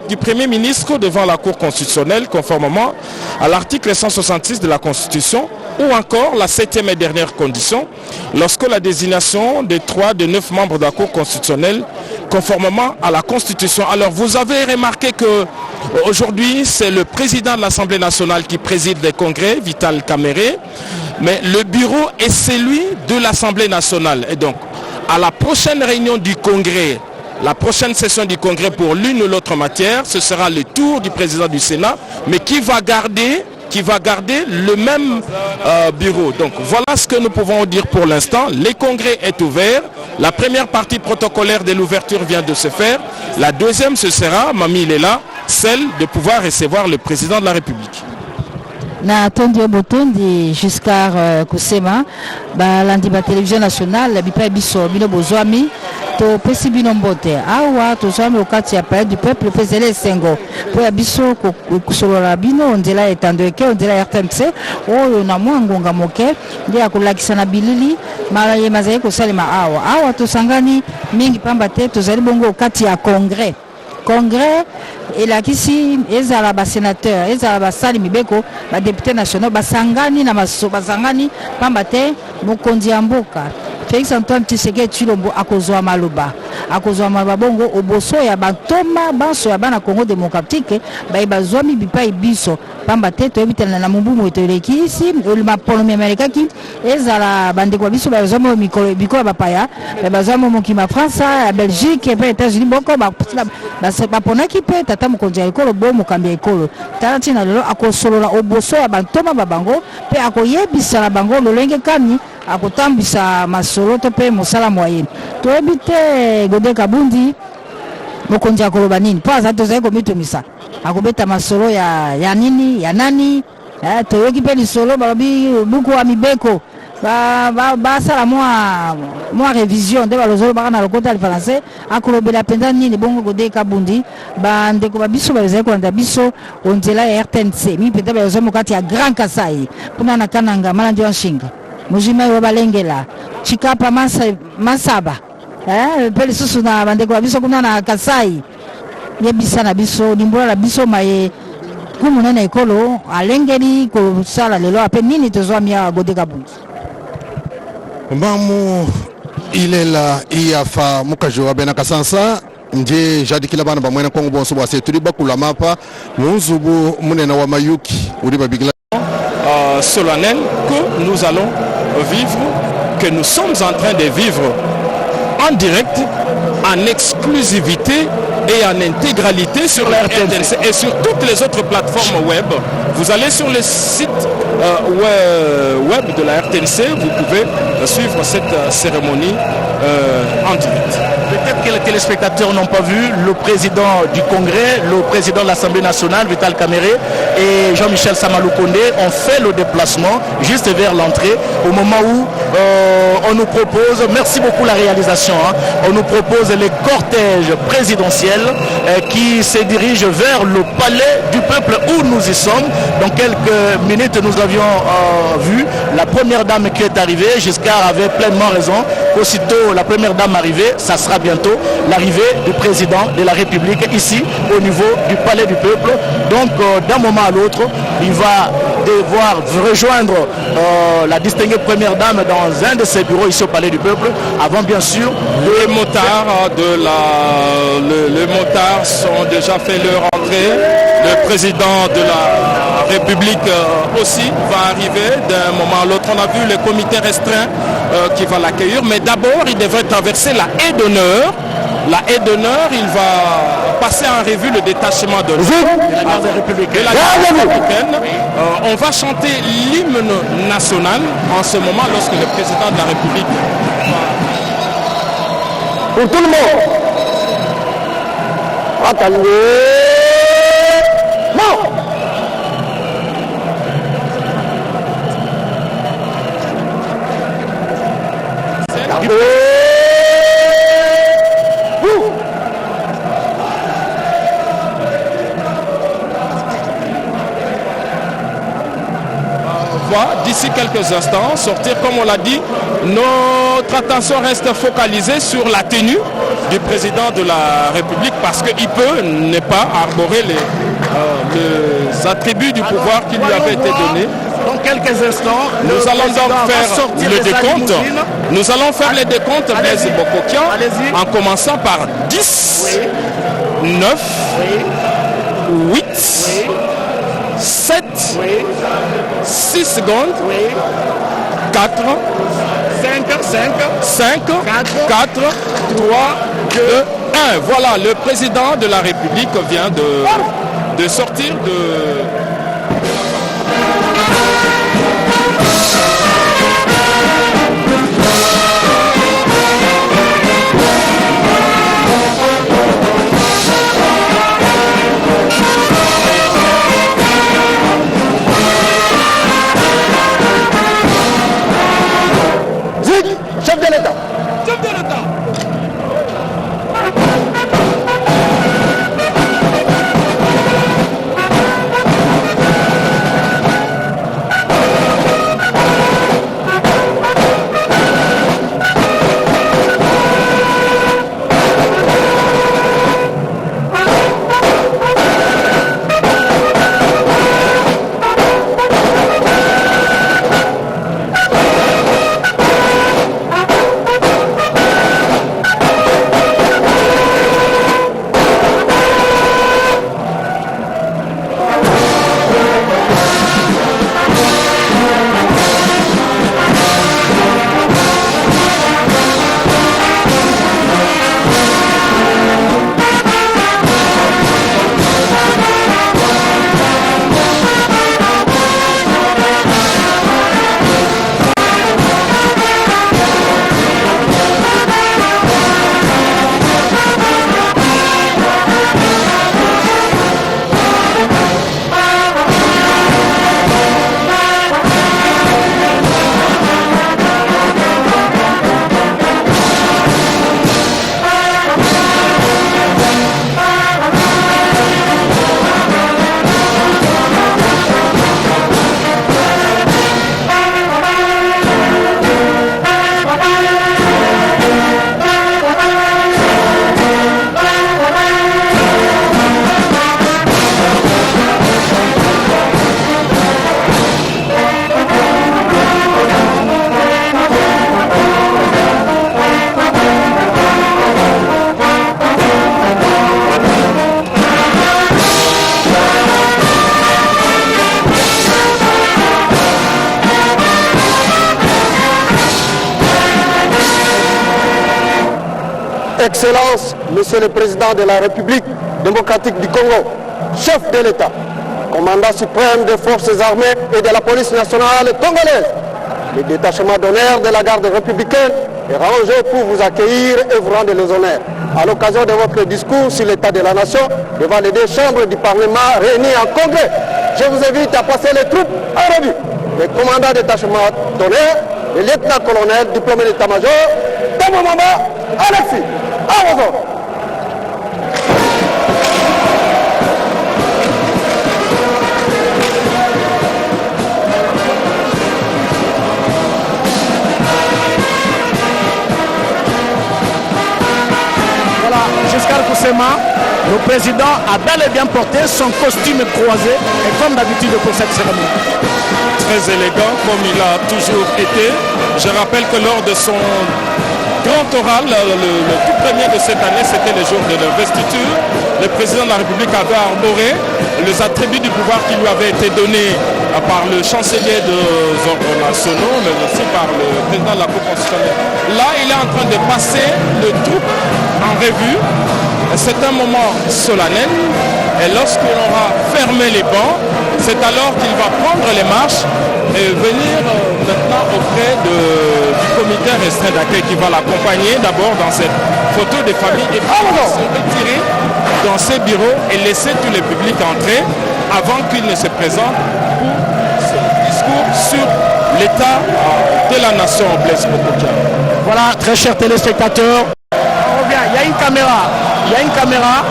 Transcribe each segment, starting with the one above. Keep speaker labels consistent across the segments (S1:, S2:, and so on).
S1: du Premier ministre devant la Cour constitutionnelle conformément à l'article 166 de la Constitution, ou encore la 7e et dernière condition, lorsque la désignation des 3 des 9 membres de la Cour constitutionnelle conformément à la Constitution. Alors vous avez remarqué que aujourd'hui c'est le président de l'Assemblée nationale qui préside les congrès, Vital Kamerhe, mais le bureau est celui de l'Assemblée nationale. Et donc à la prochaine réunion du congrès, la prochaine session du congrès pour l'une ou l'autre matière, ce sera le tour du président du Sénat, mais qui va garder le même bureau. Donc voilà ce que nous pouvons dire pour l'instant. Le congrès est ouvert. La première partie protocolaire de l'ouverture vient de se faire. La deuxième, ce sera, Mami il est là, celle de pouvoir recevoir le président de la République.
S2: Na tondi obotondi Giscard Kusema balandi ba télévision nationale bipa biso bino bozwami to pesi bino mbote awa tozwami okati ya palais du peuple pezele sengo po ya biso kusolola bino nzela etandeke nzela RTNC oyo na mwangonga moke ndia akolakisa na bilili malaye mazali kosalema awa tosangani mingi pamba te tozali bongo okati ya congrès elakisi ezala ba sénateur ezala basali mibeko ba député nationaux basangani na basangani pamba te mokonzi ya mboka Félix Antoine Tshisekedi Tshilombo akozwa maloba bongo oboso ya bantoma banso ya bana Congo démocratique bazwami bipai biso pamba te toyebitana na mumbu moteleki isi ma polomi amerikaki ezala bandeko biso bazwami mikolo bikola bapaya bazwami mokima France ya Belgique pe États-Unis boko baponaki pe tata mokonzi ya ekolo bo mokambi ya ekolo talati na lelo akosolola oboso ya bantoma babango pe akoyebisa na bango lolenge kani akotambisa masolo to pe mosala moyen toyebi te Gode Kabundi mokonzi akoloba nini po aza tozali komitumisa akobeta masolo ya nini ya nani toyoki pe lisolo balobi buku wa mibeko basala mwa révision nde balozolo baka na lokota ya français akolobela mpenza nini bongo Gode Kabundi bandeko babiso bazali kolanda biso onzela ya RTNC mi mpenza bazali mokati ya Grand Kasai mpona na kananga malandi wa nshinga mujima yo balengela chikapa masaba pe lisusu na bandeko ya biso kuna na Kasai yebisa na biso limbola na biso maye kumunene ekolo alengeli kosala lelo ape nini tozwami ya Gode Kabundi
S3: Mamu ilela iafa mukajo wa bena kasansa nje jadikila bana bamwena Kongo bonso bwa seturi bakula mapa munzubu munena wa mayuki uri babigila
S1: solennel que nous allons vivre, que nous sommes en train de vivre en direct, en exclusivité et en intégralité sur la RTNC et sur toutes les autres plateformes web. Vous allez sur le site web de la RTNC, vous pouvez suivre cette cérémonie en direct.
S4: Peut-être que les téléspectateurs n'ont pas vu le président du Congrès, le président de l'Assemblée nationale, Vital Kamerhe, et Jean-Michel Samalou Kondé ont fait le déplacement juste vers l'entrée au moment où on nous propose, merci beaucoup la réalisation, on nous propose les cortèges présidentiels qui se dirigent vers le palais du peuple où nous y sommes. Dans quelques minutes, nous avions vu la première dame qui est arrivée. Giscard avait pleinement raison. Aussitôt la première dame arrivée, ça sera bientôt l'arrivée du président de la République ici au niveau du palais du peuple. Donc d'un moment à l'autre, il va devoir rejoindre la distinguée première dame dans un de ses bureaux ici au palais du peuple, avant bien sûr
S1: les motards les motards sont déjà fait leur entrée. Le président de la République aussi va arriver d'un moment à l'autre. On a vu le comité restreint qui va l'accueillir, mais d'abord il devrait traverser la haie d'honneur. La haie d'honneur, il va passer en revue le détachement de la République républicaine. On va chanter l'hymne national en ce moment lorsque le président de la République
S5: pour tout le monde. Attendez. Non.
S1: D'ici quelques instants, sortir comme on l'a dit, notre attention reste focalisée sur la tenue du président de la République parce qu'il peut ne pas arborer les attributs du pouvoir qui lui avaient été donnés.
S4: Dans quelques instants,
S1: nous allons donc faire le décompte. Nous allons faire les décomptes, Blaise Bokokian, en commençant par 10, 9, 8, 7, 6 secondes, 4, 5, 4, 3, 2, 1. Voilà, le président de la République vient de sortir de...
S5: Chef de l'État.
S1: Chef de l'État.
S5: Excellence, Monsieur le Président de la République démocratique du Congo, chef de l'État, commandant suprême des forces armées et de la police nationale congolaise, le détachement d'honneur de la garde républicaine est rangé pour vous accueillir et vous rendre les honneurs. À l'occasion de votre discours sur l'état de la nation, devant les deux chambres du Parlement réunies en congrès, je vous invite à passer les troupes en revue. Le commandant détachement d'honneur, le lieutenant-colonel, diplômé d'état-major, Tamo Mamba, Alexis. À vos ordres.
S4: Voilà, Giscard Koussema, le président a bel et bien porté son costume croisé, et comme d'habitude pour cette cérémonie.
S1: Très élégant, comme il a toujours été. Je rappelle que lors de son grand oral, le tout premier de cette année, c'était le jour de l'investiture. Le président de la République avait arboré les attributs du pouvoir qui lui avaient été donnés par le chancelier des ordres nationaux, mais aussi par le président de la Cour constitutionnelle. Là, il est en train de passer le tout en revue. C'est un moment solennel. Et lorsqu'on aura fermé les bancs, c'est alors qu'il va prendre les marches et venir maintenant auprès du comité restreint d'accueil qui va l'accompagner d'abord dans cette photo de famille et puis se retirer dans ses bureaux et laisser tous les publics entrer avant qu'il ne se présente pour son discours sur l'état de la nation Blaise Bokokian.
S4: Voilà, très chers téléspectateurs, on revient. Il y a une caméra. Il y a une caméra.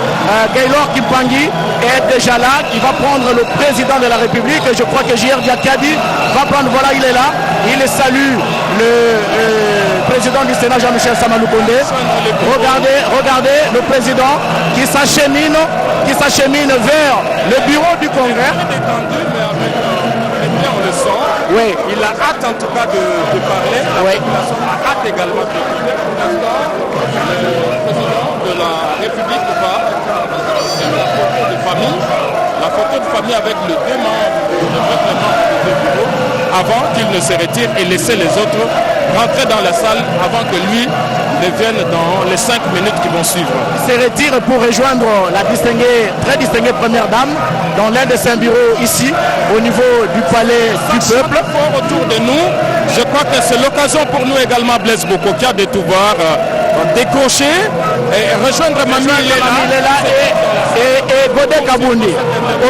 S4: Gaylor Kimpangui est déjà là, qui va prendre le président de la République. Je crois que J.R. Diakadi va prendre, voilà, il est là. Il salue le président du Sénat, Jean-Michel Samaloukonde. Regardez le président qui s'achemine vers le bureau du Congrès.
S1: Oui. Il a hâte en tout cas de parler.
S4: Oui.
S1: La population a hâte également de parler. Pour l'instant, le président de la République va la photo de famille. La photo de famille avec les deux membres du bureau avant qu'il ne se retire et laisser les autres rentrer dans la salle avant que lui ne vienne dans les 5 minutes qui vont suivre.
S4: Il se retire pour rejoindre la très distinguée première dame dans l'un de ses bureaux ici au niveau du palais du peuple.
S1: Autour de nous, je crois que c'est l'occasion pour nous également, Blaise Bokokia, de tout voir décrocher et rejoindre Mamie
S4: Lela et Godé Kabundi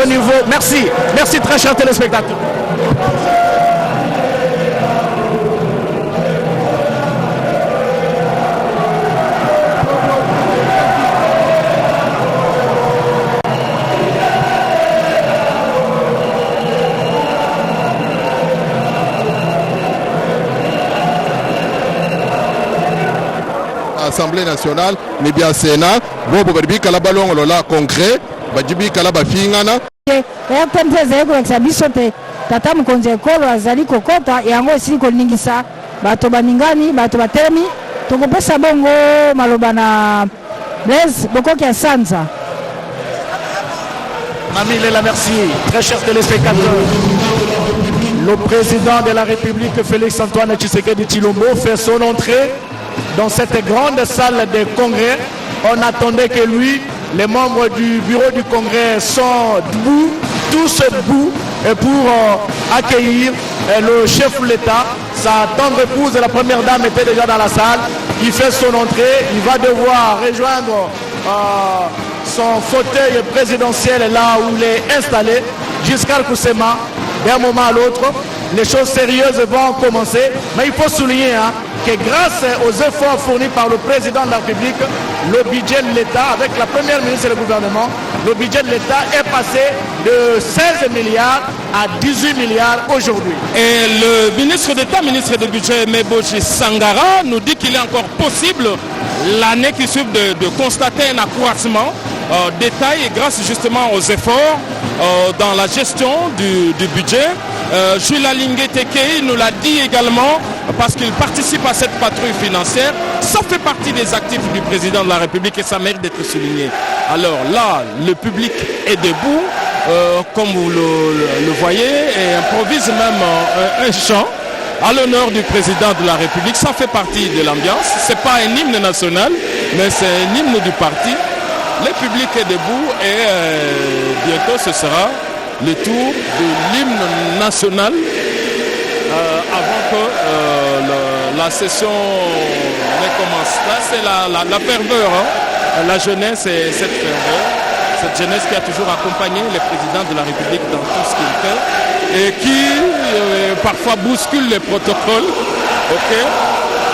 S4: au niveau. Merci très chers téléspectateurs.
S3: Assemblée nationale ni bien Sénat bobo bari kala longo la concret bajibi kala bafingana
S2: mpe ezali kolakisa biso te tata mokonzi ekolo azali kokota yango esili koningisa bato baningani bato batelemi tokopesa bongo maloba na Blaise Bokoki ya Sanza.
S4: Mamie Lela, merci. Très chers téléspectateurs, le président de la République Félix Antoine Tshisekedi Tshilombo fait son entrée dans cette grande salle de congrès. On attendait que lui, les membres du bureau du congrès sont debout, tous debout, pour accueillir le chef de l'État. Sa tendre épouse, la première dame, était déjà dans la salle. Il fait son entrée, il va devoir rejoindre son fauteuil présidentiel là où il est installé, Giscard Koussema. D'un moment à l'autre, les choses sérieuses vont commencer. Mais il faut souligner que grâce aux efforts fournis par le président de la République, le budget de l'État, avec la première ministre et le gouvernement, le budget de l'État est passé de 16 milliards à 18 milliards aujourd'hui.
S1: Et le ministre d'État, ministre du budget, Meboji Sangara, nous dit qu'il est encore possible, l'année qui suit, de constater un accroissement des tailles et grâce justement aux efforts dans la gestion du budget. Jules Alingue Tekei nous l'a dit également parce qu'il participe à cette patrouille financière. Ça fait partie des actifs du président de la République et ça mérite d'être souligné. Alors là, le public est debout, comme vous le voyez, et improvise même un chant à l'honneur du président de la République. Ça fait partie de l'ambiance. Ce n'est pas un hymne national, mais c'est un hymne du parti. Le public est debout et bientôt ce sera le tour de l'hymne national avant que la session ne commence. Là, c'est la ferveur, la jeunesse et cette ferveur, cette jeunesse qui a toujours accompagné le président de la République dans tout ce qu'il fait et qui parfois bouscule les protocoles.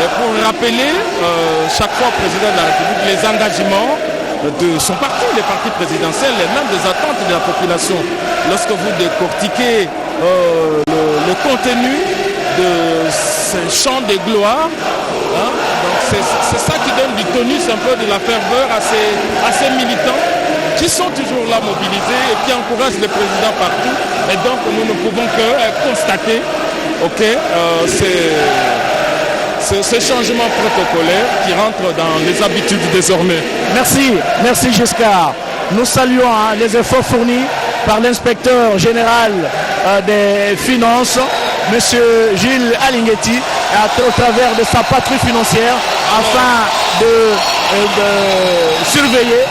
S1: Et pour rappeler chaque fois au président de la République les engagements de son parti, les partis présidentiels et même des attentes de la population. Lorsque vous décortiquez le contenu de ces chants de gloire, c'est ça qui donne du tonus un peu de la ferveur à ces militants qui sont toujours là mobilisés et qui encouragent le président partout. Et donc nous ne pouvons que constater ces changements protocolaires qui rentrent dans les habitudes désormais.
S4: Merci Giscard. Nous saluons les efforts fournis par l'inspecteur général des finances, M. Gilles Alinguetti, au travers de sa patrouille financière, afin de surveiller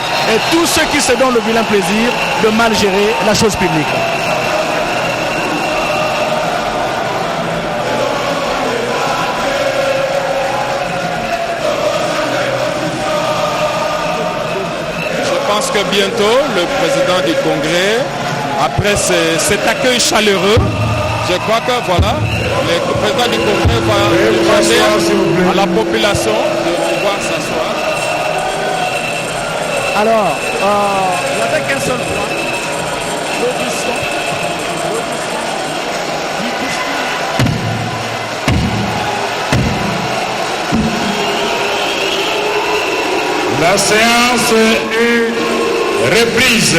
S4: tous ceux qui se donnent le vilain plaisir de mal gérer la chose publique.
S1: Je pense que bientôt, le président du Congrès, après cet accueil chaleureux, je crois que voilà, le président du Congrès va demander à la population de pouvoir s'asseoir.
S4: Alors, il n'y avait qu'un seul point. L'audition du discours.
S6: La séance est reprise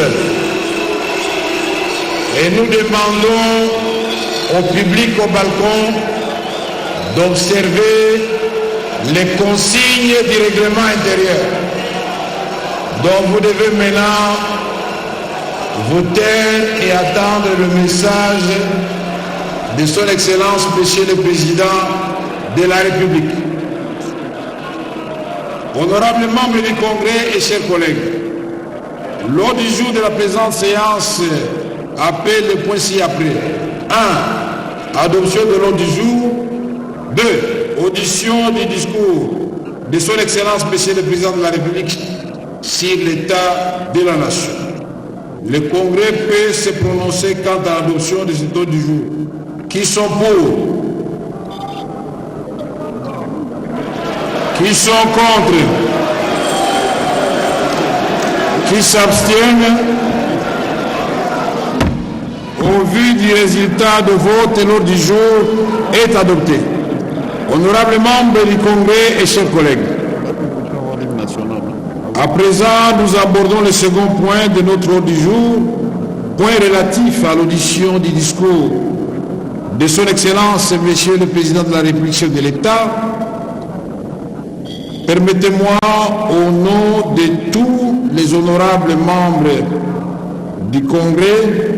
S6: et nous demandons au public au balcon d'observer les consignes du règlement intérieur. Donc vous devez maintenant vous taire et attendre le message de son Excellence, Monsieur le Président de la République. Honorables membres du Congrès et chers collègues, l'ordre du jour de la présente séance appelle les points ci-après. 1. Adoption de l'ordre du jour. 2. Audition du discours de son Excellence, Monsieur le Président de la République sur l'état de la nation. Le Congrès peut se prononcer quant à l'adoption de cet ordre du jour. Qui sont pour? Qui sont contre? Qui s'abstiennent? Au vu du résultat de vote, l'ordre du jour est adopté. Honorables membres du Congrès et chers collègues, à présent, nous abordons le second point de notre ordre du jour, point relatif à l'audition du discours de son Excellence, Monsieur le Président de la République, chef de l'État. Permettez-moi, au nom de tous les honorables membres du Congrès,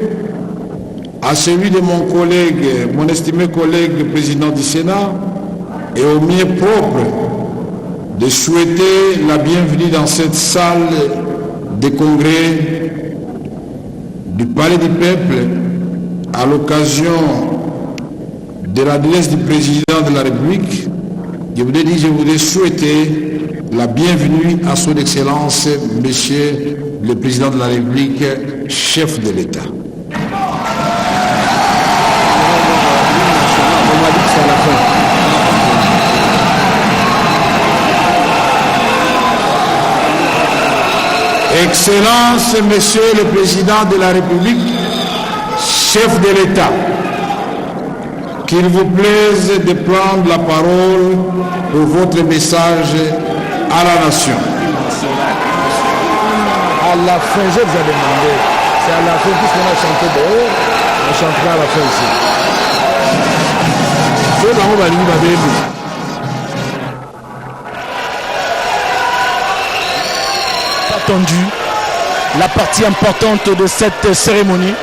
S6: à celui de mon collègue, mon estimé collègue président du Sénat, et au mien propre, de souhaiter la bienvenue dans cette salle de congrès du Palais du Peuple à l'occasion de l'adresse du président de la République. Je voudrais souhaiter la bienvenue à son Excellence, Monsieur le Président de la République, chef de l'État. Excellence, Monsieur le Président de la République, chef de l'État, qu'il vous plaise de prendre la parole pour votre message à la nation.
S7: À la fin, je vous ai demandé, c'est à la fin, puisqu'on a chanté dehors, on chantera à la fin ici.
S4: Attendu la partie importante de cette cérémonie.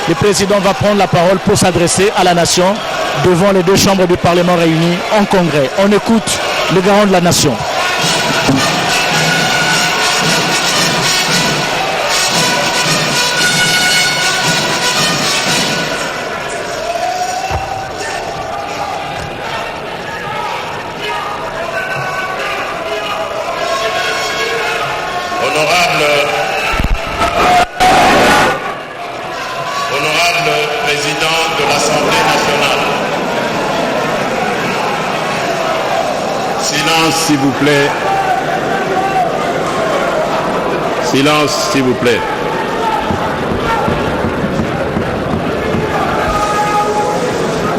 S4: Le président va prendre la parole pour s'adresser à la nation devant les deux chambres du Parlement réunies en congrès. On écoute le garant de la nation.
S6: Honorable président de l'Assemblée nationale. Silence, s'il vous plaît. Silence, s'il vous plaît.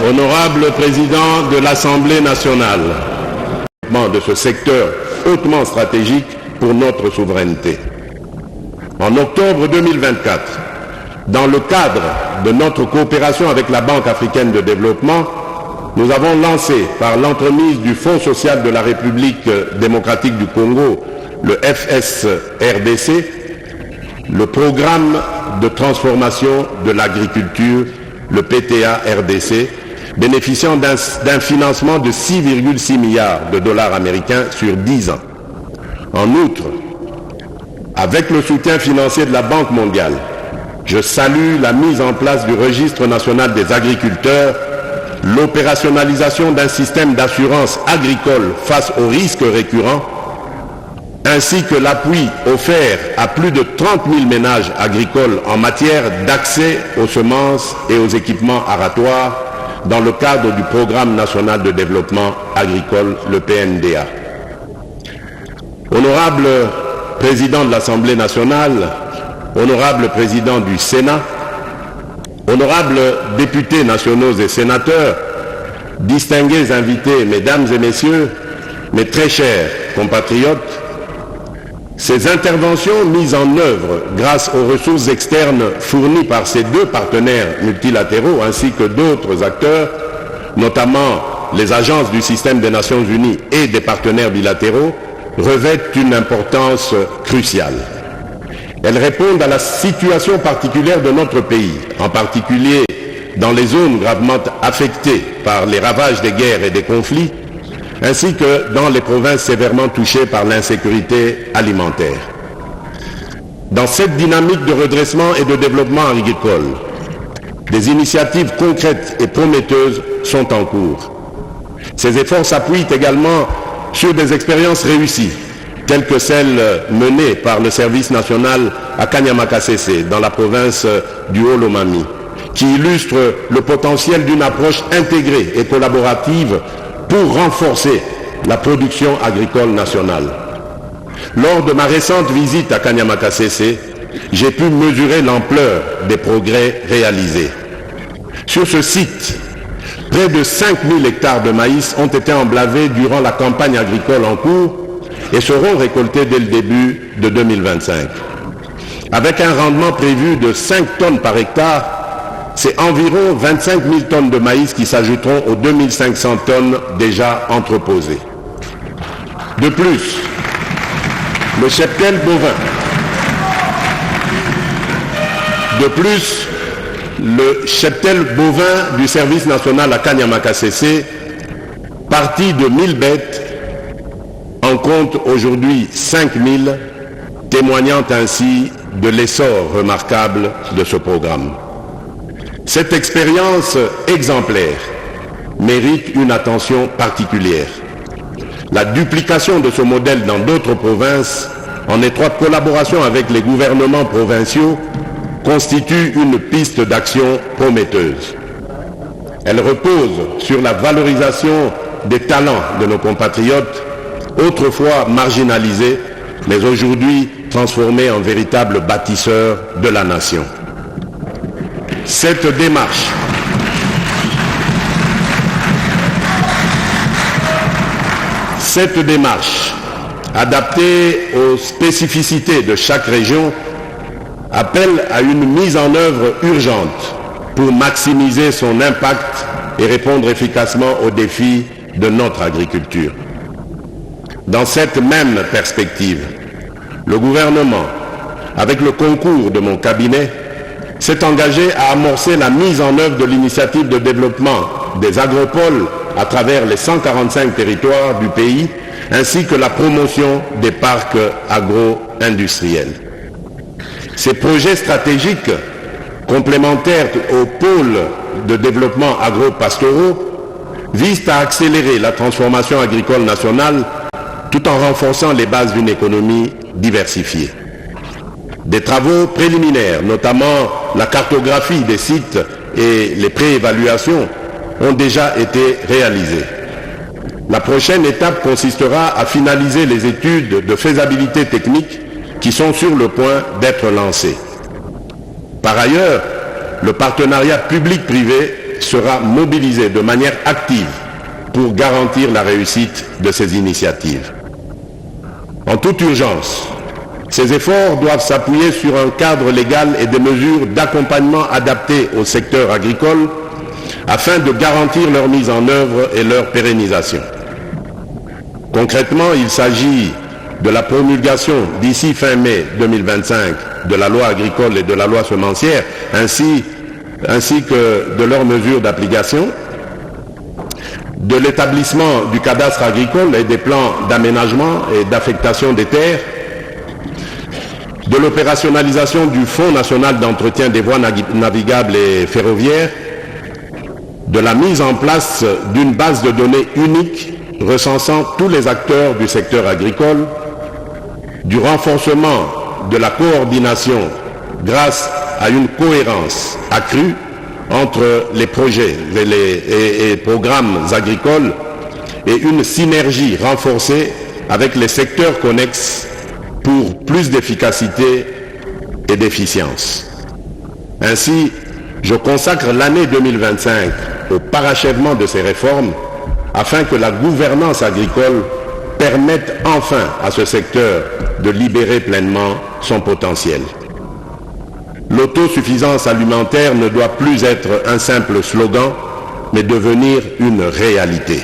S6: Honorable président de l'Assemblée nationale, de ce secteur hautement stratégique pour notre souveraineté. En octobre 2024, dans le cadre de notre coopération avec la Banque africaine de développement, nous avons lancé, par l'entremise du Fonds social de la République démocratique du Congo, le FSRDC, le programme de transformation de l'agriculture, le PTA-RDC, bénéficiant d'un financement de 6,6 milliards de dollars américains sur 10 ans. En outre, avec le soutien financier de la Banque mondiale, je salue la mise en place du registre national des agriculteurs, l'opérationnalisation d'un système d'assurance agricole face aux risques récurrents, ainsi que l'appui offert à plus de 30 000 ménages agricoles en matière d'accès aux semences et aux équipements aratoires dans le cadre du Programme national de développement agricole, le PNDA. Honorables président de l'Assemblée nationale, honorable président du Sénat, honorables députés nationaux et sénateurs, distingués invités, mesdames et messieurs, mes très chers compatriotes, ces interventions mises en œuvre grâce aux ressources externes fournies par ces deux partenaires multilatéraux ainsi que d'autres acteurs, notamment les agences du système des Nations Unies et des partenaires bilatéraux, revêtent une importance cruciale. Elles répondent à la situation particulière de notre pays, en particulier dans les zones gravement affectées par les ravages des guerres et des conflits, ainsi que dans les provinces sévèrement touchées par l'insécurité alimentaire. Dans cette dynamique de redressement et de développement agricole, des initiatives concrètes et prometteuses sont en cours. Ces efforts s'appuient également sur des expériences réussies, telles que celles menées par le service national à Kanyamakasese, dans la province du Haut-Lomami, qui illustrent le potentiel d'une approche intégrée et collaborative pour renforcer la production agricole nationale. Lors de ma récente visite à Kanyamakasese, j'ai pu mesurer l'ampleur des progrès réalisés. Sur ce site, près de 5000 hectares de maïs ont été emblavés durant la campagne agricole en cours et seront récoltés dès le début de 2025. Avec un rendement prévu de 5 tonnes par hectare, c'est environ 25 000 tonnes de maïs qui s'ajouteront aux 2500 tonnes déjà entreposées. De plus, le cheptel bovin. Le cheptel bovin du service national à Kanyamakasese, parti de 1000 bêtes, en compte aujourd'hui 5000, témoignant ainsi de l'essor remarquable de ce programme. Cette expérience exemplaire mérite une attention particulière. La duplication de ce modèle dans d'autres provinces, en étroite collaboration avec les gouvernements provinciaux, constitue une piste d'action prometteuse. Elle repose sur la valorisation des talents de nos compatriotes, autrefois marginalisés, mais aujourd'hui transformés en véritables bâtisseurs de la nation. Cette démarche, adaptée aux spécificités de chaque région, appelle à une mise en œuvre urgente pour maximiser son impact et répondre efficacement aux défis de notre agriculture. Dans cette même perspective, le gouvernement, avec le concours de mon cabinet, s'est engagé à amorcer la mise en œuvre de l'initiative de développement des agropoles à travers les 145 territoires du pays, ainsi que la promotion des parcs agro-industriels. Ces projets stratégiques, complémentaires aux pôles de développement agro-pastoraux, visent à accélérer la transformation agricole nationale tout en renforçant les bases d'une économie diversifiée. Des travaux préliminaires, notamment la cartographie des sites et les préévaluations, ont déjà été réalisés. La prochaine étape consistera à finaliser les études de faisabilité technique qui sont sur le point d'être lancées. Par ailleurs, le partenariat public-privé sera mobilisé de manière active pour garantir la réussite de ces initiatives. En toute urgence, ces efforts doivent s'appuyer sur un cadre légal et des mesures d'accompagnement adaptées au secteur agricole afin de garantir leur mise en œuvre et leur pérennisation. Concrètement, il s'agit de la promulgation d'ici fin mai 2025 de la loi agricole et de la loi semencière, ainsi que de leurs mesures d'application, de l'établissement du cadastre agricole et des plans d'aménagement et d'affectation des terres, de l'opérationnalisation du Fonds national d'entretien des voies navigables et ferroviaires, de la mise en place d'une base de données unique recensant tous les acteurs du secteur agricole, du renforcement de la coordination grâce à une cohérence accrue entre les projets et programmes agricoles et une synergie renforcée avec les secteurs connexes pour plus d'efficacité et d'efficience. Ainsi, je consacre l'année 2025 au parachèvement de ces réformes afin que la gouvernance agricole permette enfin à ce secteur de libérer pleinement son potentiel. L'autosuffisance alimentaire ne doit plus être un simple slogan, mais devenir une réalité.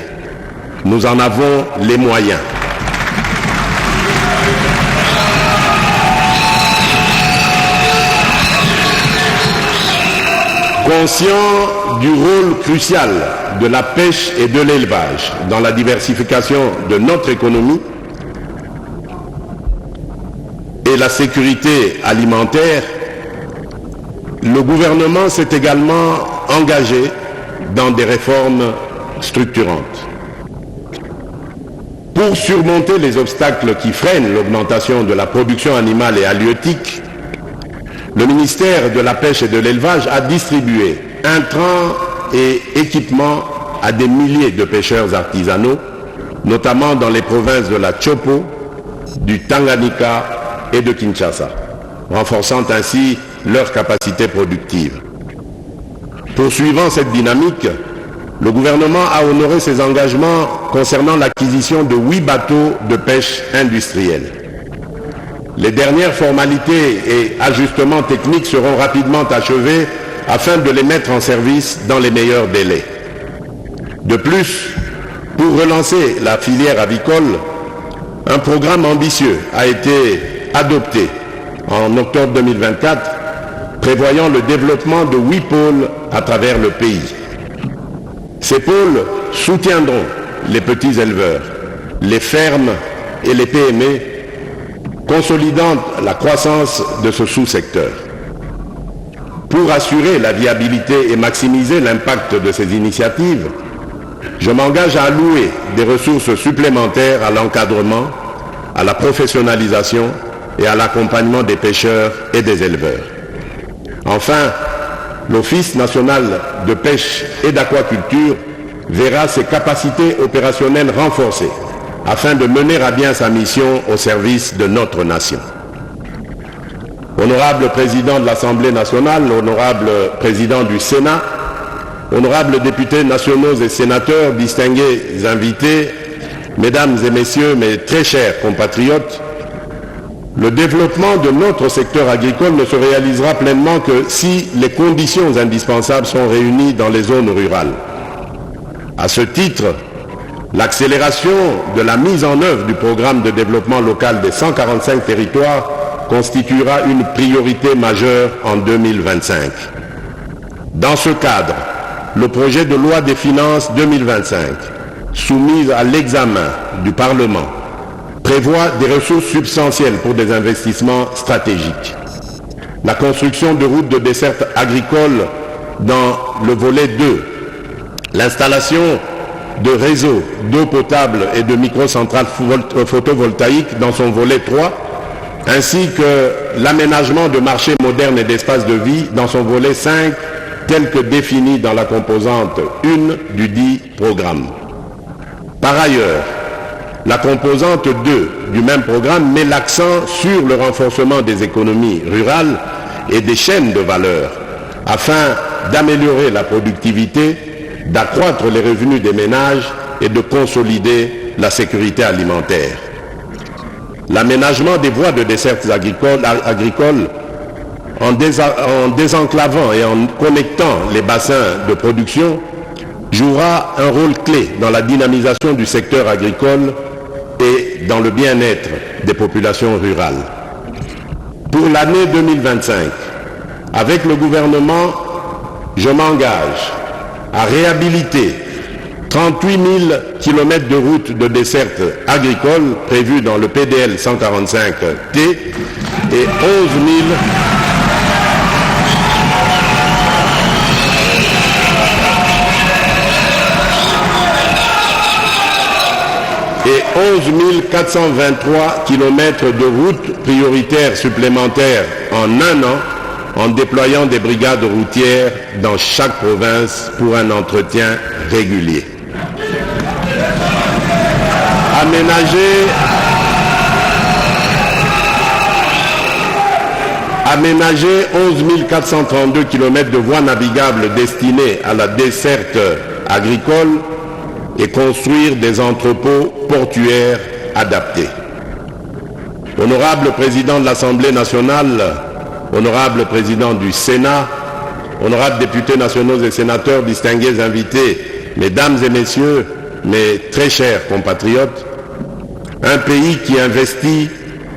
S6: Nous en avons les moyens. Conscient du rôle crucial de la pêche et de l'élevage dans la diversification de notre économie et la sécurité alimentaire, le gouvernement s'est également engagé dans des réformes structurantes. Pour surmonter les obstacles qui freinent l'augmentation de la production animale et halieutique, le ministère de la Pêche et de l'Élevage a distribué intrants et équipements à des milliers de pêcheurs artisanaux, notamment dans les provinces de la Chopo, du Tanganyika et de Kinshasa, renforçant ainsi leur capacité productive. Poursuivant cette dynamique, le gouvernement a honoré ses engagements concernant l'acquisition de 8 bateaux de pêche industrielle. Les dernières formalités et ajustements techniques seront rapidement achevés afin de les mettre en service dans les meilleurs délais. De plus, pour relancer la filière avicole, un programme ambitieux a été adopté en octobre 2024, prévoyant le développement de 8 pôles à travers le pays. Ces pôles soutiendront les petits éleveurs, les fermes et les PME, consolidant la croissance de ce sous-secteur. Pour assurer la viabilité et maximiser l'impact de ces initiatives, je m'engage à allouer des ressources supplémentaires à l'encadrement, à la professionnalisation et à l'accompagnement des pêcheurs et des éleveurs. Enfin, l'Office national de pêche et d'aquaculture verra ses capacités opérationnelles renforcées afin de mener à bien sa mission au service de notre nation. Honorable président de l'Assemblée nationale, honorable président du Sénat, honorables députés nationaux et sénateurs, distingués invités, mesdames et messieurs, mes très chers compatriotes, le développement de notre secteur agricole ne se réalisera pleinement que si les conditions indispensables sont réunies dans les zones rurales. À ce titre, l'accélération de la mise en œuvre du programme de développement local des 145 territoires constituera une priorité majeure en 2025. Dans ce cadre, le projet de loi des finances 2025, soumis à l'examen du Parlement, prévoit des ressources substantielles pour des investissements stratégiques. La construction de routes de desserte agricole dans le volet 2, l'installation de réseaux d'eau potable et de microcentrales photovoltaïques dans son volet 3, ainsi que l'aménagement de marchés modernes et d'espaces de vie dans son volet 5, tel que défini dans la composante 1 du dit programme. Par ailleurs, la composante 2 du même programme met l'accent sur le renforcement des économies rurales et des chaînes de valeur afin d'améliorer la productivité, d'accroître les revenus des ménages et de consolider la sécurité alimentaire. L'aménagement des voies de desserte agricoles en désenclavant et en connectant les bassins de production jouera un rôle clé dans la dynamisation du secteur agricole et dans le bien-être des populations rurales. Pour l'année 2025, avec le gouvernement, je m'engage à réhabiliter 38 000 km de routes de desserte agricole prévues dans le PDL 145T et 11 423 km de routes prioritaires supplémentaires en un an, en déployant des brigades routières dans chaque province pour un entretien régulier. aménager 11 432 km de voies navigables destinées à la desserte agricole et construire des entrepôts portuaires adaptés. Honorable président de l'Assemblée nationale, honorable président du Sénat, honorables députés nationaux et sénateurs, distingués invités, mesdames et messieurs, mes très chers compatriotes, un pays qui investit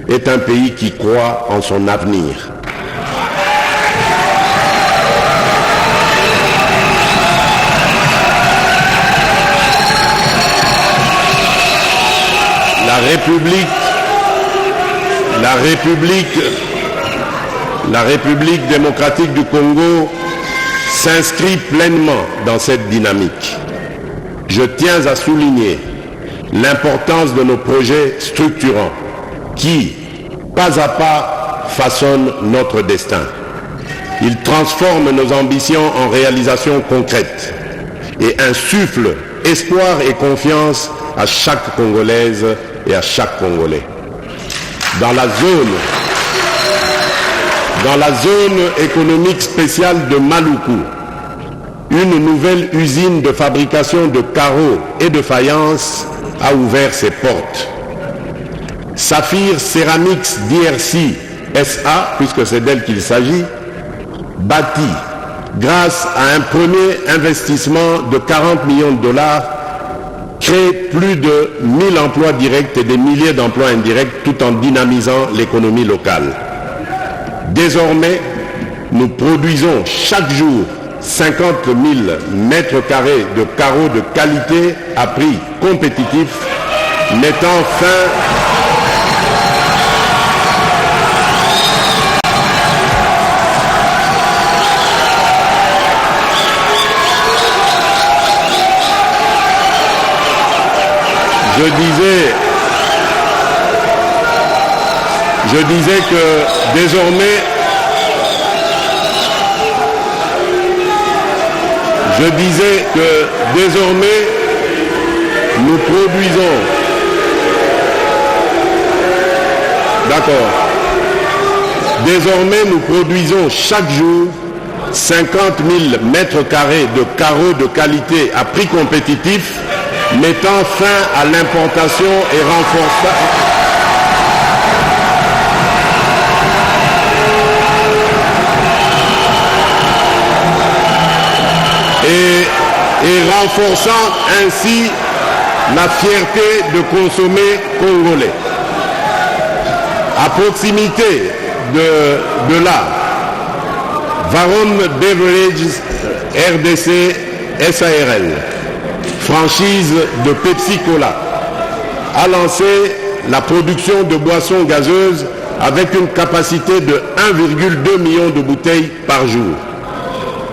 S6: est un pays qui croit en son avenir. La République démocratique du Congo s'inscrit pleinement dans cette dynamique. Je tiens à souligner l'importance de nos projets structurants qui, pas à pas, façonnent notre destin. Ils transforment nos ambitions en réalisations concrètes et insufflent espoir et confiance à chaque Congolaise et à chaque Congolais. Dans la zone économique spéciale de Maluku, une nouvelle usine de fabrication de carreaux et de faïence a ouvert ses portes. Saphir Ceramics DRC SA, puisque c'est d'elle qu'il s'agit, bâtit, grâce à un premier investissement de 40 millions de dollars, crée plus de 1000 emplois directs et des milliers d'emplois indirects tout en dynamisant l'économie locale. Désormais, nous produisons chaque jour 50 000 mètres carrés de carreaux de qualité à prix compétitif, mettant fin Je disais que désormais, nous produisons. D'accord. Désormais, nous produisons chaque jour 50 000 mètres carrés de carreaux de qualité à prix compétitif, mettant fin à l'importation et renforçant. Et renforçant ainsi la fierté de consommer congolais. À proximité de là, Varon Beverages RDC SARL, franchise de Pepsi Cola, a lancé la production de boissons gazeuses avec une capacité de 1,2 million de bouteilles par jour.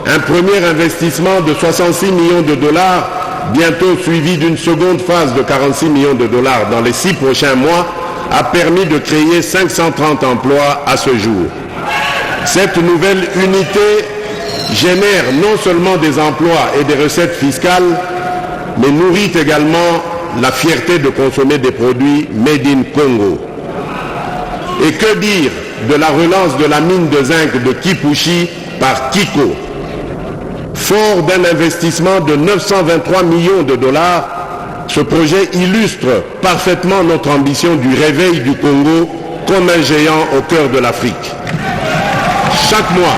S6: Un premier investissement de 66 millions de dollars, bientôt suivi d'une seconde phase de 46 millions de dollars dans les 6 prochains mois, a permis de créer 530 emplois à ce jour. Cette nouvelle unité génère non seulement des emplois et des recettes fiscales, mais nourrit également la fierté de consommer des produits made in Congo. Et que dire de la relance de la mine de zinc de Kipushi par Kiko? Fort d'un investissement de 923 millions de dollars, ce projet illustre parfaitement notre ambition du réveil du Congo comme un géant au cœur de l'Afrique. Chaque mois,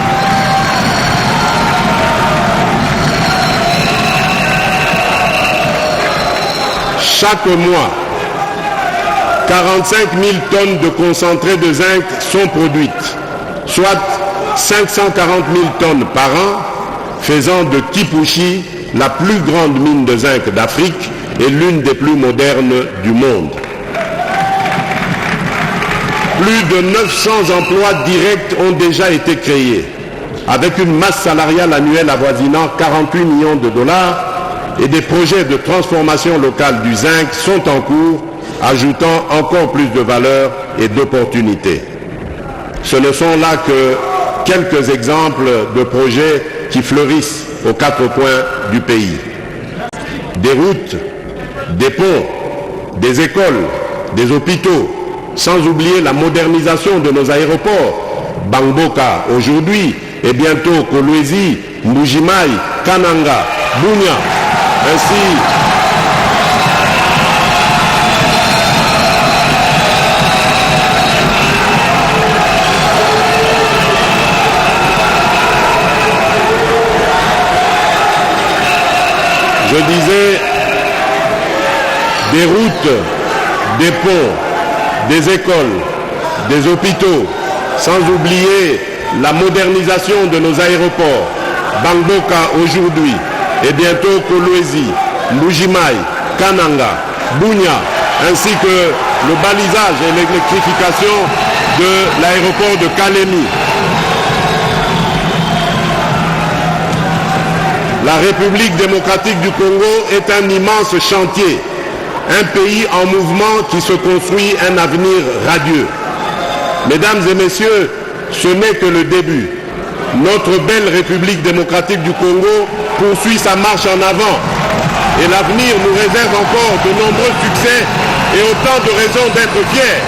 S6: chaque mois, 45 000 tonnes de concentré de zinc sont produites, soit 540 000 tonnes par an, faisant de Kipushi la plus grande mine de zinc d'Afrique et l'une des plus modernes du monde. Plus de 900 emplois directs ont déjà été créés, avec une masse salariale annuelle avoisinant 48 millions de dollars, et des projets de transformation locale du zinc sont en cours, ajoutant encore plus de valeur et d'opportunités. Ce ne sont là que quelques exemples de projets qui fleurissent aux 4 coins du pays. Des routes, des ponts, des écoles, des hôpitaux, sans oublier la modernisation de nos aéroports, Bangboka aujourd'hui, et bientôt Kolwezi, Mbujimai, Kananga, Bunia, ainsi je disais des routes, des ponts, des écoles, des hôpitaux, sans oublier la modernisation de nos aéroports, Bangboka aujourd'hui, et bientôt Kolwezi, Mbujimai, Kananga, Bunia, ainsi que le balisage et l'électrification de l'aéroport de Kalemi. La République démocratique du Congo est un immense chantier, un pays en mouvement qui se construit un avenir radieux. Mesdames et messieurs, ce n'est que le début. Notre belle République démocratique du Congo poursuit sa marche en avant et l'avenir nous réserve encore de nombreux succès et autant de raisons d'être fiers.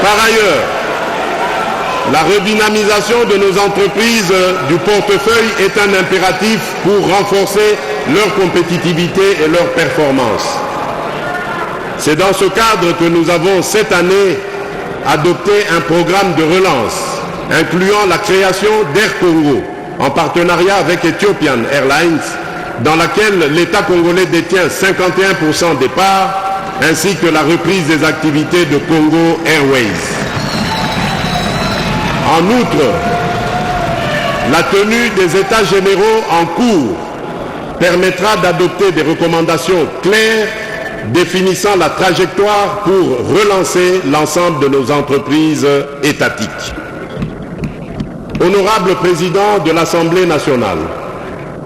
S6: Par ailleurs, la redynamisation de nos entreprises du portefeuille est un impératif pour renforcer leur compétitivité et leur performance. C'est dans ce cadre que nous avons cette année adopté un programme de relance incluant la création d'Air Congo en partenariat avec Ethiopian Airlines, dans laquelle l'État congolais détient 51% des parts, ainsi que la reprise des activités de Congo Airways. En outre, la tenue des États généraux en cours permettra d'adopter des recommandations claires définissant la trajectoire pour relancer l'ensemble de nos entreprises étatiques. Honorable Président de l'Assemblée nationale,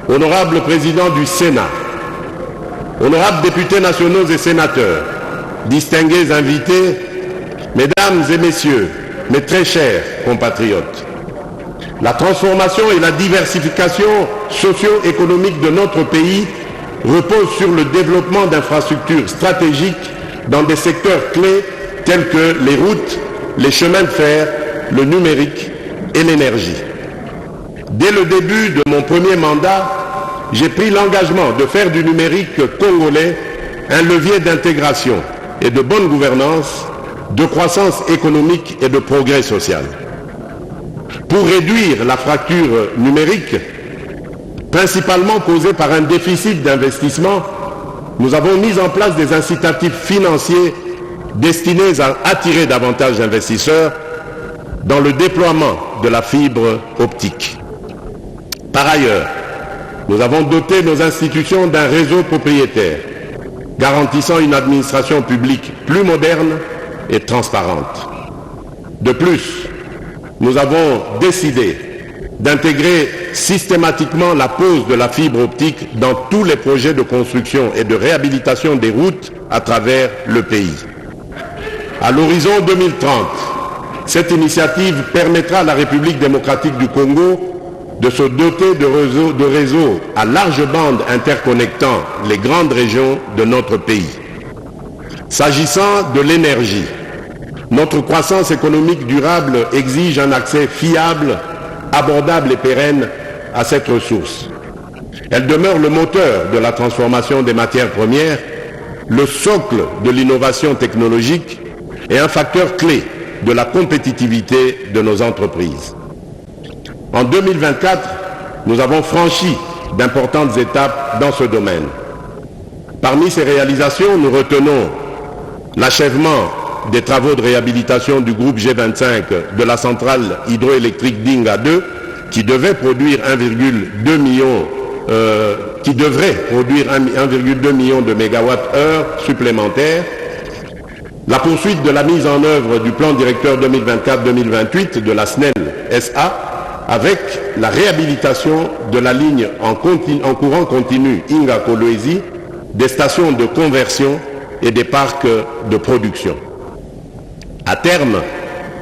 S6: Honorable Président du Sénat, honorables députés nationaux et sénateurs, distingués invités, mesdames et messieurs, mes très chers compatriotes, la transformation et la diversification socio-économique de notre pays reposent sur le développement d'infrastructures stratégiques dans des secteurs clés tels que les routes, les chemins de fer, le numérique et l'énergie. Dès le début de mon premier mandat, j'ai pris l'engagement de faire du numérique congolais un levier d'intégration et de bonne gouvernance, de croissance économique et de progrès social. Pour réduire la fracture numérique, principalement causée par un déficit d'investissement, nous avons mis en place des incitatifs financiers destinés à attirer davantage d'investisseurs dans le déploiement de la fibre optique. Par ailleurs, nous avons doté nos institutions d'un réseau propriétaire, garantissant une administration publique plus moderne et transparente. De plus, nous avons décidé d'intégrer systématiquement la pose de la fibre optique dans tous les projets de construction et de réhabilitation des routes à travers le pays. À l'horizon 2030, cette initiative permettra à la République démocratique du Congo de se doter de réseaux à large bande interconnectant les grandes régions de notre pays. S'agissant de l'énergie, notre croissance économique durable exige un accès fiable, abordable et pérenne à cette ressource. Elle demeure le moteur de la transformation des matières premières, le socle de l'innovation technologique et un facteur clé de la compétitivité de nos entreprises. En 2024, nous avons franchi d'importantes étapes dans ce domaine. Parmi ces réalisations, nous retenons l'achèvement des travaux de réhabilitation du groupe G25 de la centrale hydroélectrique d'Inga 2, qui devrait produire 1,2 million de mégawatts-heure supplémentaires. La poursuite de la mise en œuvre du plan directeur 2024-2028 de la SNEL SA, avec la réhabilitation de la ligne en courant continu Inga-Kolwezi, des stations de conversion et des parcs de production. À terme,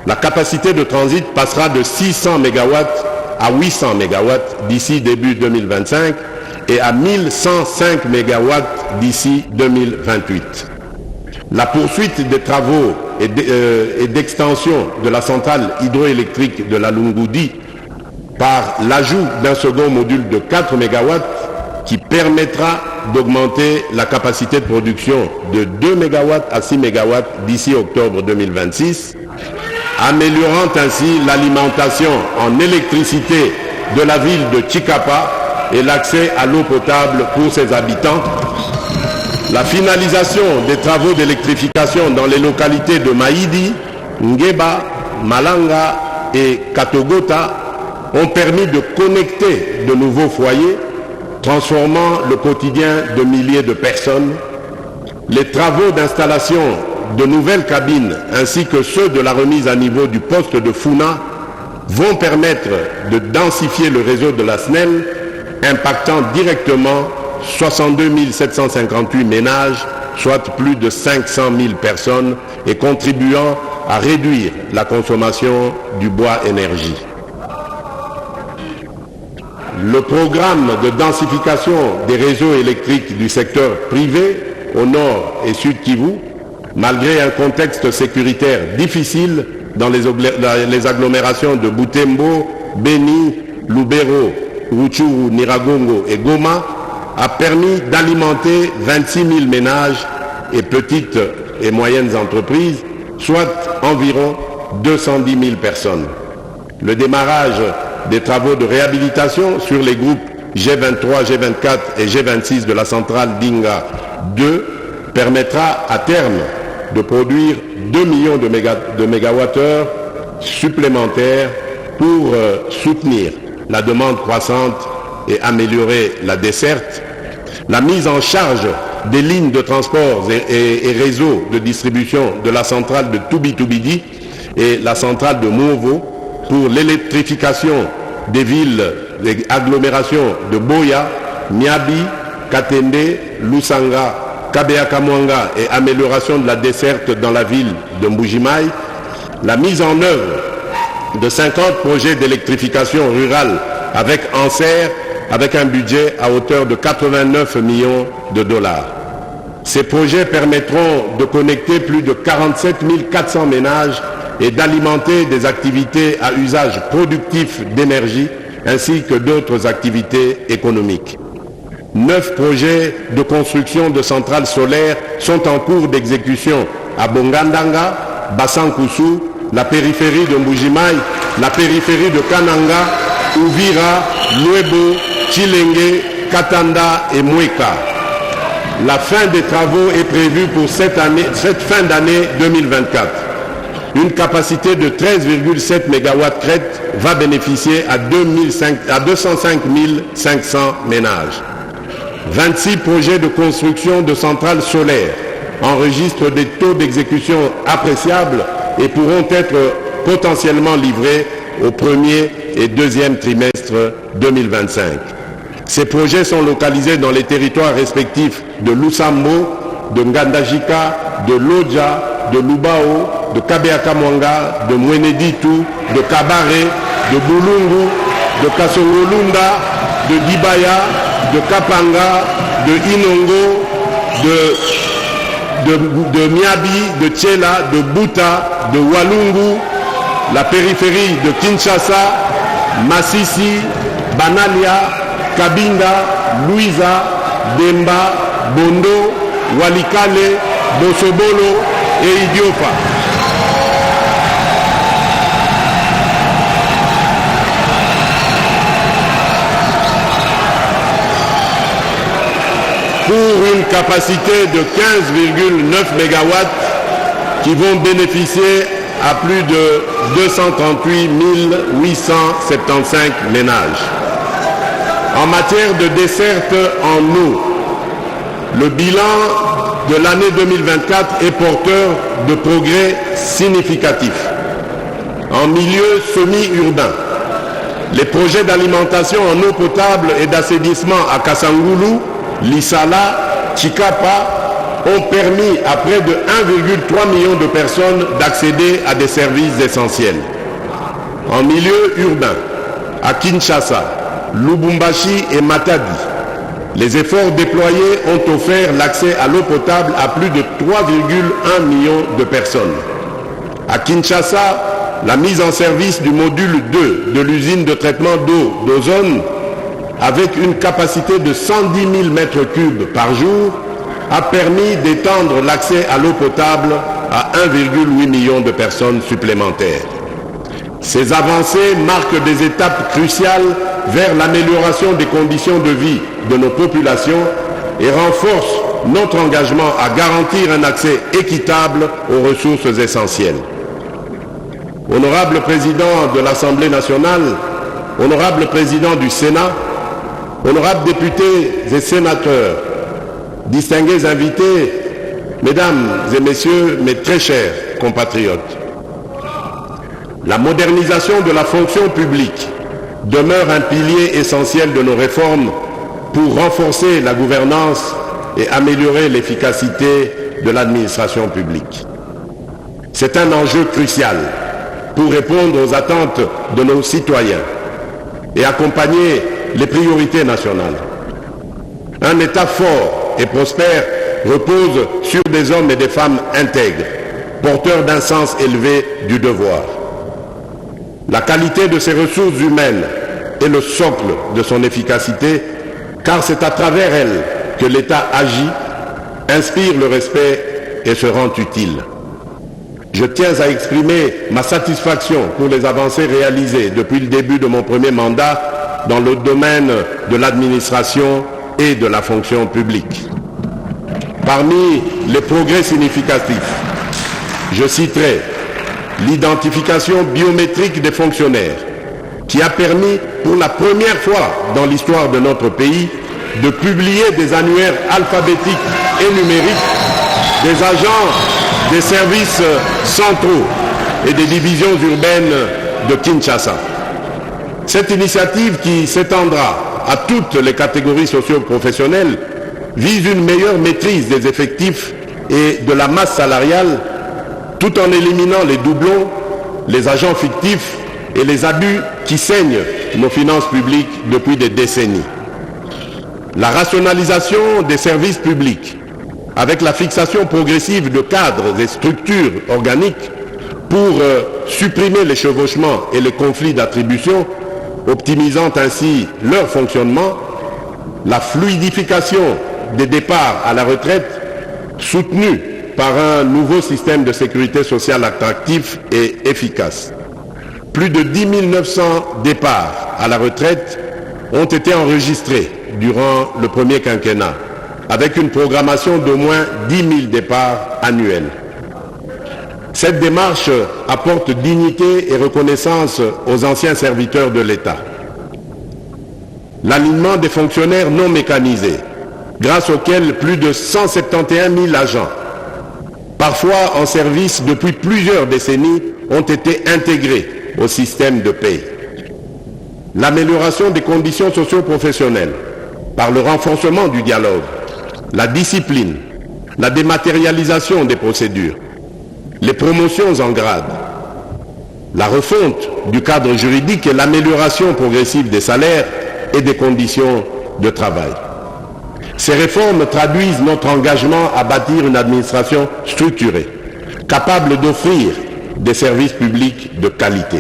S6: la capacité de transit passera de 600 MW à 800 MW d'ici début 2025, et à 1105 MW d'ici 2028. La poursuite des travaux et d'extension de la centrale hydroélectrique de la Lungoudi par l'ajout d'un second module de 4 MW qui permettra d'augmenter la capacité de production de 2 MW à 6 MW d'ici octobre 2026, améliorant ainsi l'alimentation en électricité de la ville de Chikapa et l'accès à l'eau potable pour ses habitants. La finalisation des travaux d'électrification dans les localités de Maïdi, Ngeba, Malanga et Katogota ont permis de connecter de nouveaux foyers, transformant le quotidien de milliers de personnes. Les travaux d'installation de nouvelles cabines ainsi que ceux de la remise à niveau du poste de Funa vont permettre de densifier le réseau de la SNEL, impactant directement 62 758 ménages, soit plus de 500 000 personnes, et contribuant à réduire la consommation du bois énergie. Le programme de densification des réseaux électriques du secteur privé au nord et sud Kivu, malgré un contexte sécuritaire difficile dans les agglomérations de Butembo, Beni, Lubero, Rutshuru, Niragongo et Goma, a permis d'alimenter 26 000 ménages et petites et moyennes entreprises, soit environ 210 000 personnes. Le démarrage des travaux de réhabilitation sur les groupes G23, G24 et G26 de la centrale Dinga 2 permettra à terme de produire 2 millions de mégawattheures supplémentaires pour soutenir la demande croissante et améliorer la desserte. La mise en charge des lignes de transport et réseaux de distribution de la centrale de Tubi-Tubidi et la centrale de Mouvo pour l'électrification des villes, des agglomérations de Boya, Miabi, Katende, Lusanga, Kabeakamwanga et amélioration de la desserte dans la ville de Mbujimaï, la mise en œuvre de 50 projets d'électrification rurale avec Anser, avec un budget à hauteur de 89 millions de dollars. Ces projets permettront de connecter plus de 47 400 ménages et d'alimenter des activités à usage productif d'énergie ainsi que d'autres activités économiques. 9 projets de construction de centrales solaires sont en cours d'exécution à Bongandanga, Bassankusu, la périphérie de Mbujimaï, la périphérie de Kananga, Uvira, Luebo, Chilenge, Katanda et Mweka. La fin des travaux est prévue pour cette fin d'année 2024. Une capacité de 13,7 MW crête va bénéficier à 205 500 ménages. 26 projets de construction de centrales solaires enregistrent des taux d'exécution appréciables et pourront être potentiellement livrés au premier et deuxième trimestre 2025. Ces projets sont localisés dans les territoires respectifs de Lusambo, de Ngandajika, de Lodja, de Lubao, de Kabeakamwanga, de Mweneditu, de Kabare, de Bulungu, de Kasongolunda, de Dibaya, de Kapanga, de Inongo, de Miabi, de Tchela, de Buta, de Walungu, la périphérie de Kinshasa, Masisi, Banalia, Kabinda, Luiza, Demba, Bondo, Walikale, Bosobolo et Idiofa. Pour une capacité de 15,9 MW qui vont bénéficier à plus de 238 875 ménages. En matière de desserte en eau, le bilan de l'année 2024 est porteur de progrès significatifs. En milieu semi-urbain, les projets d'alimentation en eau potable et d'assainissement à Kasangulu, Lissala, Chikapa ont permis à près de 1,3 million de personnes d'accéder à des services essentiels. En milieu urbain, à Kinshasa, Lubumbashi et Matadi, Les efforts déployés ont offert l'accès à l'eau potable à plus de 3,1 millions de personnes. À Kinshasa, la mise en service du module 2 de l'usine de traitement d'eau d'Ozone, avec une capacité de 110 000 mètres cubes par jour, a permis d'étendre l'accès à l'eau potable à 1,8 million de personnes supplémentaires. Ces avancées marquent des étapes cruciales vers l'amélioration des conditions de vie de nos populations et renforcent notre engagement à garantir un accès équitable aux ressources essentielles. Honorable Président de l'Assemblée nationale, Honorable Président du Sénat, honorables députés et sénateurs, distingués invités, Mesdames et Messieurs, mes très chers compatriotes, la modernisation de la fonction publique demeure un pilier essentiel de nos réformes pour renforcer la gouvernance et améliorer l'efficacité de l'administration publique. C'est un enjeu crucial pour répondre aux attentes de nos citoyens et accompagner les priorités nationales. Un État fort et prospère repose sur des hommes et des femmes intègres, porteurs d'un sens élevé du devoir. La qualité de ses ressources humaines est le socle de son efficacité, car c'est à travers elle que l'État agit, inspire le respect et se rend utile. Je tiens à exprimer ma satisfaction pour les avancées réalisées depuis le début de mon premier mandat dans le domaine de l'administration et de la fonction publique. Parmi les progrès significatifs, je citerai l'identification biométrique des fonctionnaires, qui a permis pour la première fois dans l'histoire de notre pays de publier des annuaires alphabétiques et numériques des agents des services centraux et des divisions urbaines de Kinshasa. Cette initiative, qui s'étendra à toutes les catégories socio-professionnelles, vise une meilleure maîtrise des effectifs et de la masse salariale, tout en éliminant les doublons, les agents fictifs et les abus qui saignent nos finances publiques depuis des décennies. La rationalisation des services publics, avec la fixation progressive de cadres et structures organiques pour supprimer les chevauchements et les conflits d'attribution, optimisant ainsi leur fonctionnement, la fluidification des départs à la retraite, soutenue par un nouveau système de sécurité sociale attractif et efficace. Plus de 10 900 départs à la retraite ont été enregistrés durant le premier quinquennat, avec une programmation d'au moins 10 000 départs annuels. Cette démarche apporte dignité et reconnaissance aux anciens serviteurs de l'État. L'alignement des fonctionnaires non mécanisés, grâce auquel plus de 171 000 agents, parfois en service depuis plusieurs décennies, ont été intégrés au système de paie. L'amélioration des conditions socio-professionnelles par le renforcement du dialogue, la discipline, la dématérialisation des procédures, les promotions en grade, la refonte du cadre juridique et l'amélioration progressive des salaires et des conditions de travail. Ces réformes traduisent notre engagement à bâtir une administration structurée, capable d'offrir des services publics de qualité.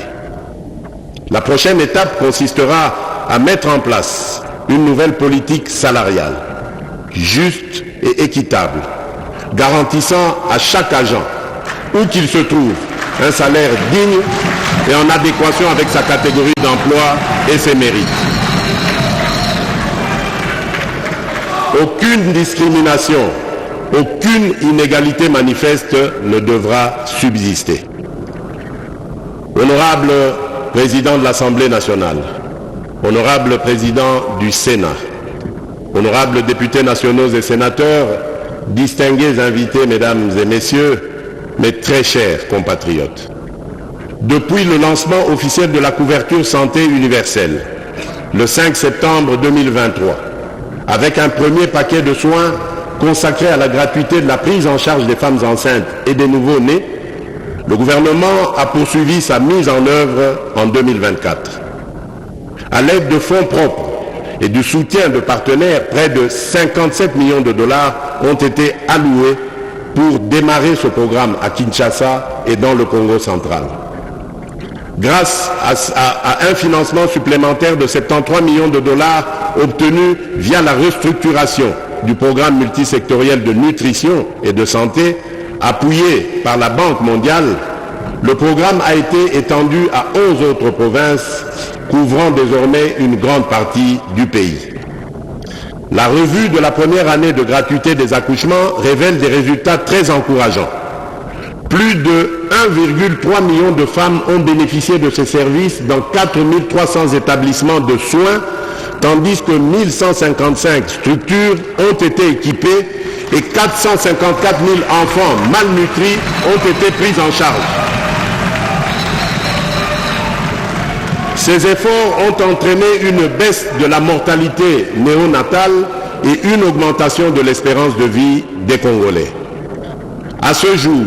S6: La prochaine étape consistera à mettre en place une nouvelle politique salariale, juste et équitable, garantissant à chaque agent, où qu'il se trouve, un salaire digne et en adéquation avec sa catégorie d'emploi et ses mérites. Aucune discrimination, aucune inégalité manifeste ne devra subsister. Honorable Président de l'Assemblée nationale, Honorable Président du Sénat, honorables députés nationaux et sénateurs, distingués invités, Mesdames et Messieurs, mes très chers compatriotes. Depuis le lancement officiel de la couverture santé universelle, le 5 septembre 2023, avec un premier paquet de soins consacré à la gratuité de la prise en charge des femmes enceintes et des nouveau-nés, le gouvernement a poursuivi sa mise en œuvre en 2024. À l'aide de fonds propres et du soutien de partenaires, près de 57 millions de dollars ont été alloués pour démarrer ce programme à Kinshasa et dans le Congo central. Grâce à un financement supplémentaire de 73 millions de dollars obtenu via la restructuration du programme multisectoriel de nutrition et de santé, appuyé par la Banque mondiale, le programme a été étendu à 11 autres provinces, couvrant désormais une grande partie du pays. La revue de la première année de gratuité des accouchements révèle des résultats très encourageants. Plus de 1,3 million de femmes ont bénéficié de ces services dans 4300 établissements de soins, tandis que 1155 structures ont été équipées et 454 000 enfants malnutris ont été pris en charge. Ces efforts ont entraîné une baisse de la mortalité néonatale et une augmentation de l'espérance de vie des Congolais. À ce jour,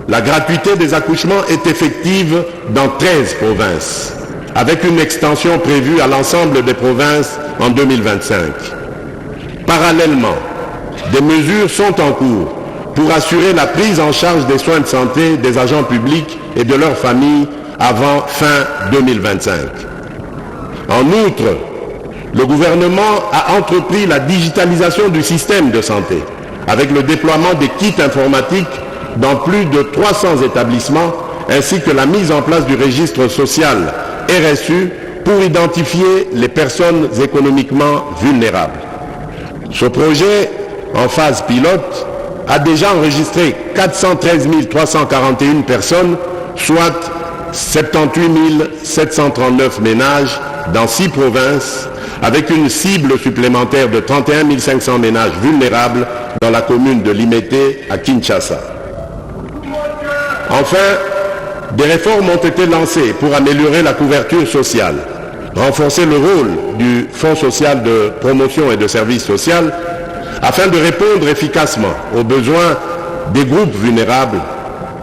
S6: la gratuité des accouchements est effective dans 13 provinces, avec une extension prévue à l'ensemble des provinces en 2025. Parallèlement, des mesures sont en cours pour assurer la prise en charge des soins de santé des agents publics et de leurs familles avant fin 2025. En outre, le gouvernement a entrepris la digitalisation du système de santé avec le déploiement des kits informatiques dans plus de 300 établissements ainsi que la mise en place du registre social RSU pour identifier les personnes économiquement vulnérables. Ce projet, en phase pilote, a déjà enregistré 413 341 personnes, soit 78 739 ménages dans 6 provinces, avec une cible supplémentaire de 31 500 ménages vulnérables dans la commune de Limete à Kinshasa. Enfin, des réformes ont été lancées pour améliorer la couverture sociale, renforcer le rôle du Fonds social de promotion et de services sociaux afin de répondre efficacement aux besoins des groupes vulnérables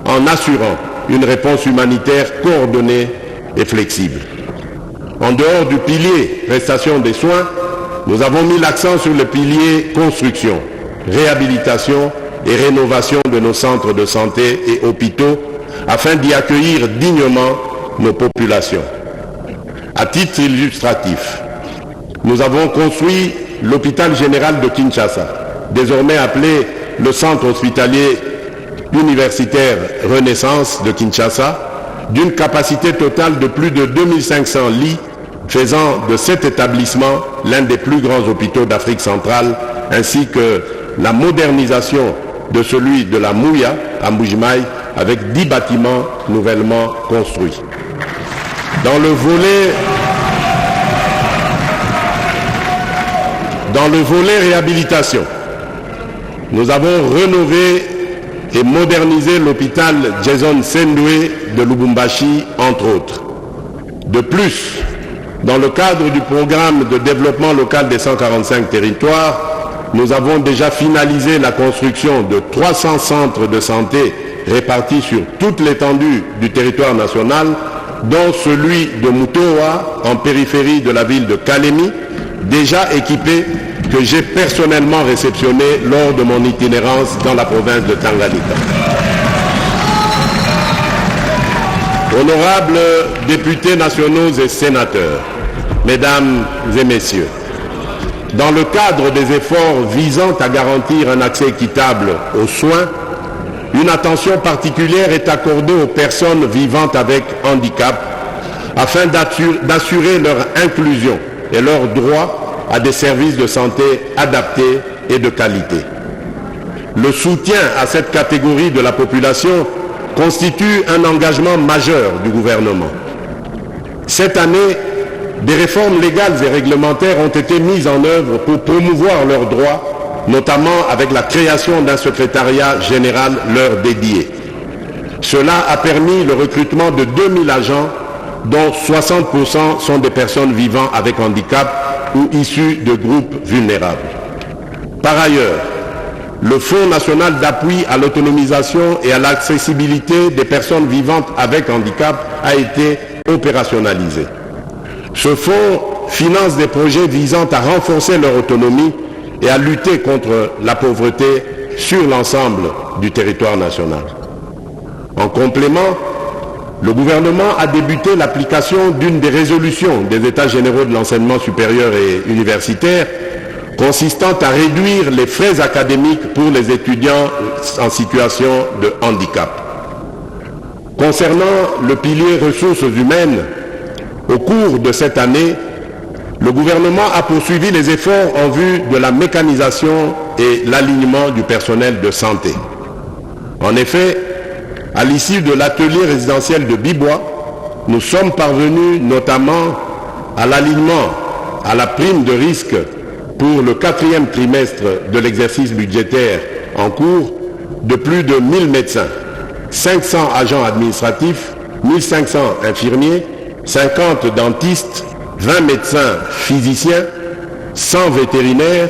S6: en assurant une réponse humanitaire coordonnée et flexible. En dehors du pilier prestation des soins, nous avons mis l'accent sur le pilier construction, réhabilitation et rénovation de nos centres de santé et hôpitaux afin d'y accueillir dignement nos populations. À titre illustratif, nous avons construit l'hôpital général de Kinshasa, désormais appelé le centre hospitalier universitaire Renaissance de Kinshasa, d'une capacité totale de plus de 2500 lits, faisant de cet établissement l'un des plus grands hôpitaux d'Afrique centrale, ainsi que la modernisation de celui de la Mouya à Mbujimaï avec 10 bâtiments nouvellement construits. Dans le volet réhabilitation, nous avons rénové et modernisé l'hôpital Jason Sendwe de Lubumbashi, entre autres. De plus, dans le cadre du programme de développement local des 145 territoires, nous avons déjà finalisé la construction de 300 centres de santé répartis sur toute l'étendue du territoire national, dont celui de Mutoa, en périphérie de la ville de Kalemi, déjà équipé, que j'ai personnellement réceptionné lors de mon itinérance dans la province de Tanganyika. Honorables députés nationaux et sénateurs, mesdames et messieurs, dans le cadre des efforts visant à garantir un accès équitable aux soins, une attention particulière est accordée aux personnes vivant avec handicap afin d'assurer leur inclusion et leur droit à des services de santé adaptés et de qualité. Le soutien à cette catégorie de la population constitue un engagement majeur du gouvernement. Cette année, des réformes légales et réglementaires ont été mises en œuvre pour promouvoir leurs droits, notamment avec la création d'un secrétariat général leur dédié. Cela a permis le recrutement de 2000 agents, dont 60% sont des personnes vivant avec handicap ou issus de groupes vulnérables. Par ailleurs, le Fonds national d'appui à l'autonomisation et à l'accessibilité des personnes vivantes avec handicap a été opérationnalisé. Ce fonds finance des projets visant à renforcer leur autonomie et à lutter contre la pauvreté sur l'ensemble du territoire national. En complément, le gouvernement a débuté l'application d'une des résolutions des États généraux de l'enseignement supérieur et universitaire consistant à réduire les frais académiques pour les étudiants en situation de handicap. Concernant le pilier ressources humaines, au cours de cette année, le gouvernement a poursuivi les efforts en vue de la mécanisation et l'alignement du personnel de santé. En effet, à l'issue de l'atelier résidentiel de Bibois, nous sommes parvenus notamment à l'alignement à la prime de risque pour le 4e trimestre de l'exercice budgétaire en cours de plus de 1000 médecins, 500 agents administratifs, 1500 infirmiers, 50 dentistes, 20 médecins physiciens, 100 vétérinaires,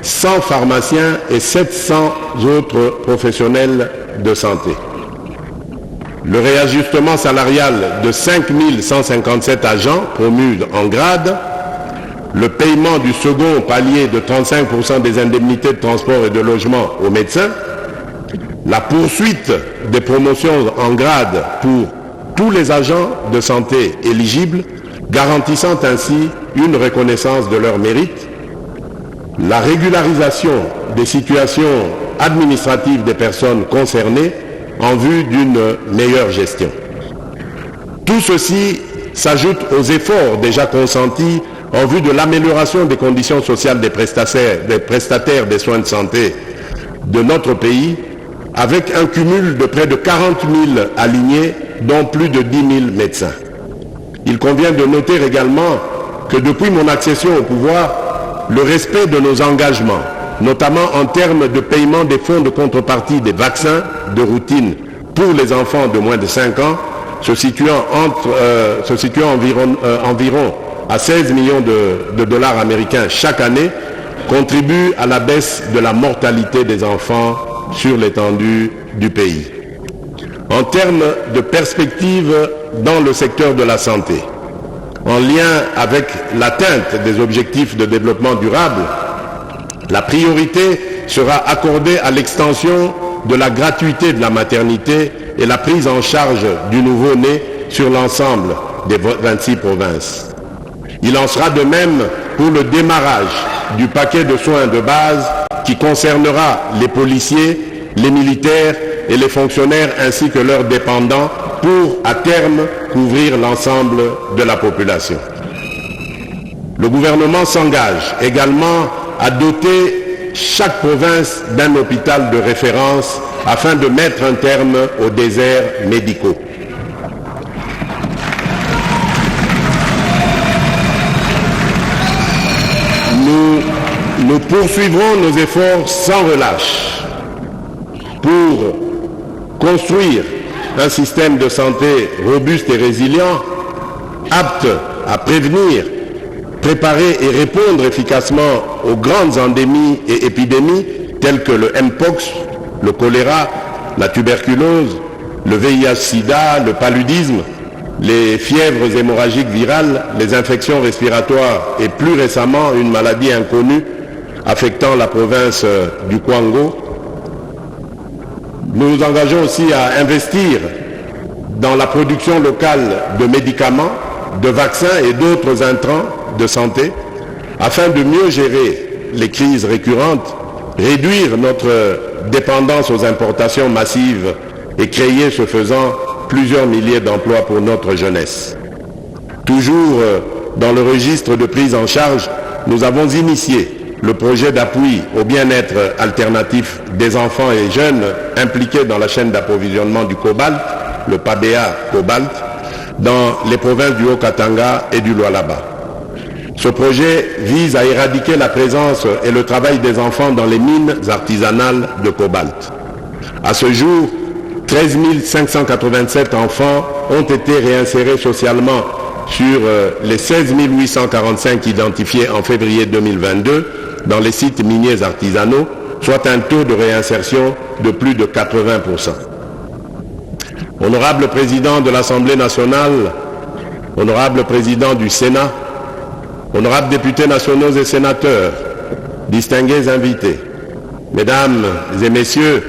S6: 100 pharmaciens et 700 autres professionnels de santé. Le réajustement salarial de 5157 agents promus en grade, le paiement du second palier de 35% des indemnités de transport et de logement aux médecins, la poursuite des promotions en grade pour tous les agents de santé éligibles, garantissant ainsi une reconnaissance de leur mérite, la régularisation des situations administratives des personnes concernées en vue d'une meilleure gestion. Tout ceci s'ajoute aux efforts déjà consentis en vue de l'amélioration des conditions sociales des prestataires des soins de santé de notre pays, avec un cumul de près de 40 000 alignés, dont plus de 10 000 médecins. Il convient de noter également que depuis mon accession au pouvoir, le respect de nos engagements, notamment en termes de paiement des fonds de contrepartie des vaccins de routine pour les enfants de moins de 5 ans, se situant environ à 16 millions de dollars américains chaque année, contribue à la baisse de la mortalité des enfants sur l'étendue du pays. En termes de perspectives dans le secteur de la santé, en lien avec l'atteinte des objectifs de développement durable, la priorité sera accordée à l'extension de la gratuité de la maternité et la prise en charge du nouveau-né sur l'ensemble des 26 provinces. Il en sera de même pour le démarrage du paquet de soins de base qui concernera les policiers, les militaires et les fonctionnaires ainsi que leurs dépendants pour, à terme, couvrir l'ensemble de la population. Le gouvernement s'engage également à doter chaque province d'un hôpital de référence afin de mettre un terme aux déserts médicaux. Nous poursuivrons nos efforts sans relâche pour construire un système de santé robuste et résilient, apte à prévenir, préparer et répondre efficacement aux grandes endémies et épidémies telles que le Mpox, le choléra, la tuberculose, le VIH-Sida, le paludisme, les fièvres hémorragiques virales, les infections respiratoires et plus récemment une maladie inconnue affectant la province du Kwango. Nous nous engageons aussi à investir dans la production locale de médicaments, de vaccins et d'autres intrants de santé afin de mieux gérer les crises récurrentes, réduire notre dépendance aux importations massives et créer, ce faisant, plusieurs milliers d'emplois pour notre jeunesse. Toujours dans le registre de prise en charge, nous avons initié le projet d'appui au bien-être alternatif des enfants et jeunes impliqués dans la chaîne d'approvisionnement du cobalt, le PABA Cobalt, dans les provinces du Haut-Katanga et du Lualaba. Ce projet vise à éradiquer la présence et le travail des enfants dans les mines artisanales de cobalt. À ce jour, 13 587 enfants ont été réinsérés socialement sur les 16 845 identifiés en février 2022 dans les sites miniers artisanaux, soit un taux de réinsertion de plus de 80%. Honorable Président de l'Assemblée nationale, Honorable Président du Sénat, honorables députés nationaux et sénateurs, distingués invités, mesdames et messieurs,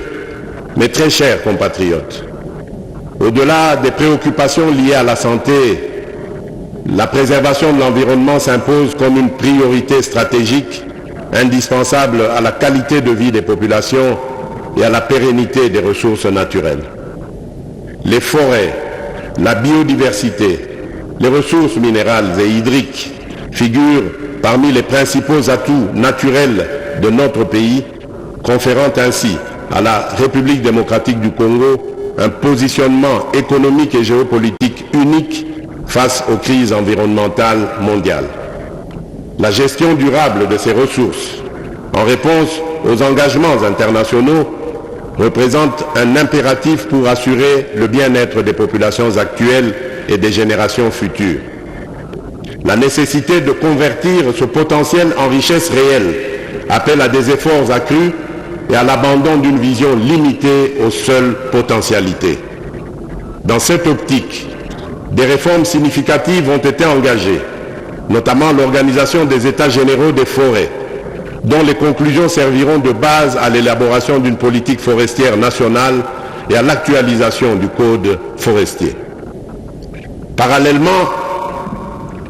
S6: mes très chers compatriotes, au-delà des préoccupations liées à la santé, la préservation de l'environnement s'impose comme une priorité stratégique indispensable à la qualité de vie des populations et à la pérennité des ressources naturelles. Les forêts, la biodiversité, les ressources minérales et hydriques figurent parmi les principaux atouts naturels de notre pays, conférant ainsi à la République démocratique du Congo un positionnement économique et géopolitique unique face aux crises environnementales mondiales. La gestion durable de ces ressources, en réponse aux engagements internationaux, représente un impératif pour assurer le bien-être des populations actuelles et des générations futures. La nécessité de convertir ce potentiel en richesse réelle appelle à des efforts accrus et à l'abandon d'une vision limitée aux seules potentialités. Dans cette optique, des réformes significatives ont été engagées, notamment l'organisation des États généraux des forêts, dont les conclusions serviront de base à l'élaboration d'une politique forestière nationale et à l'actualisation du Code forestier. Parallèlement,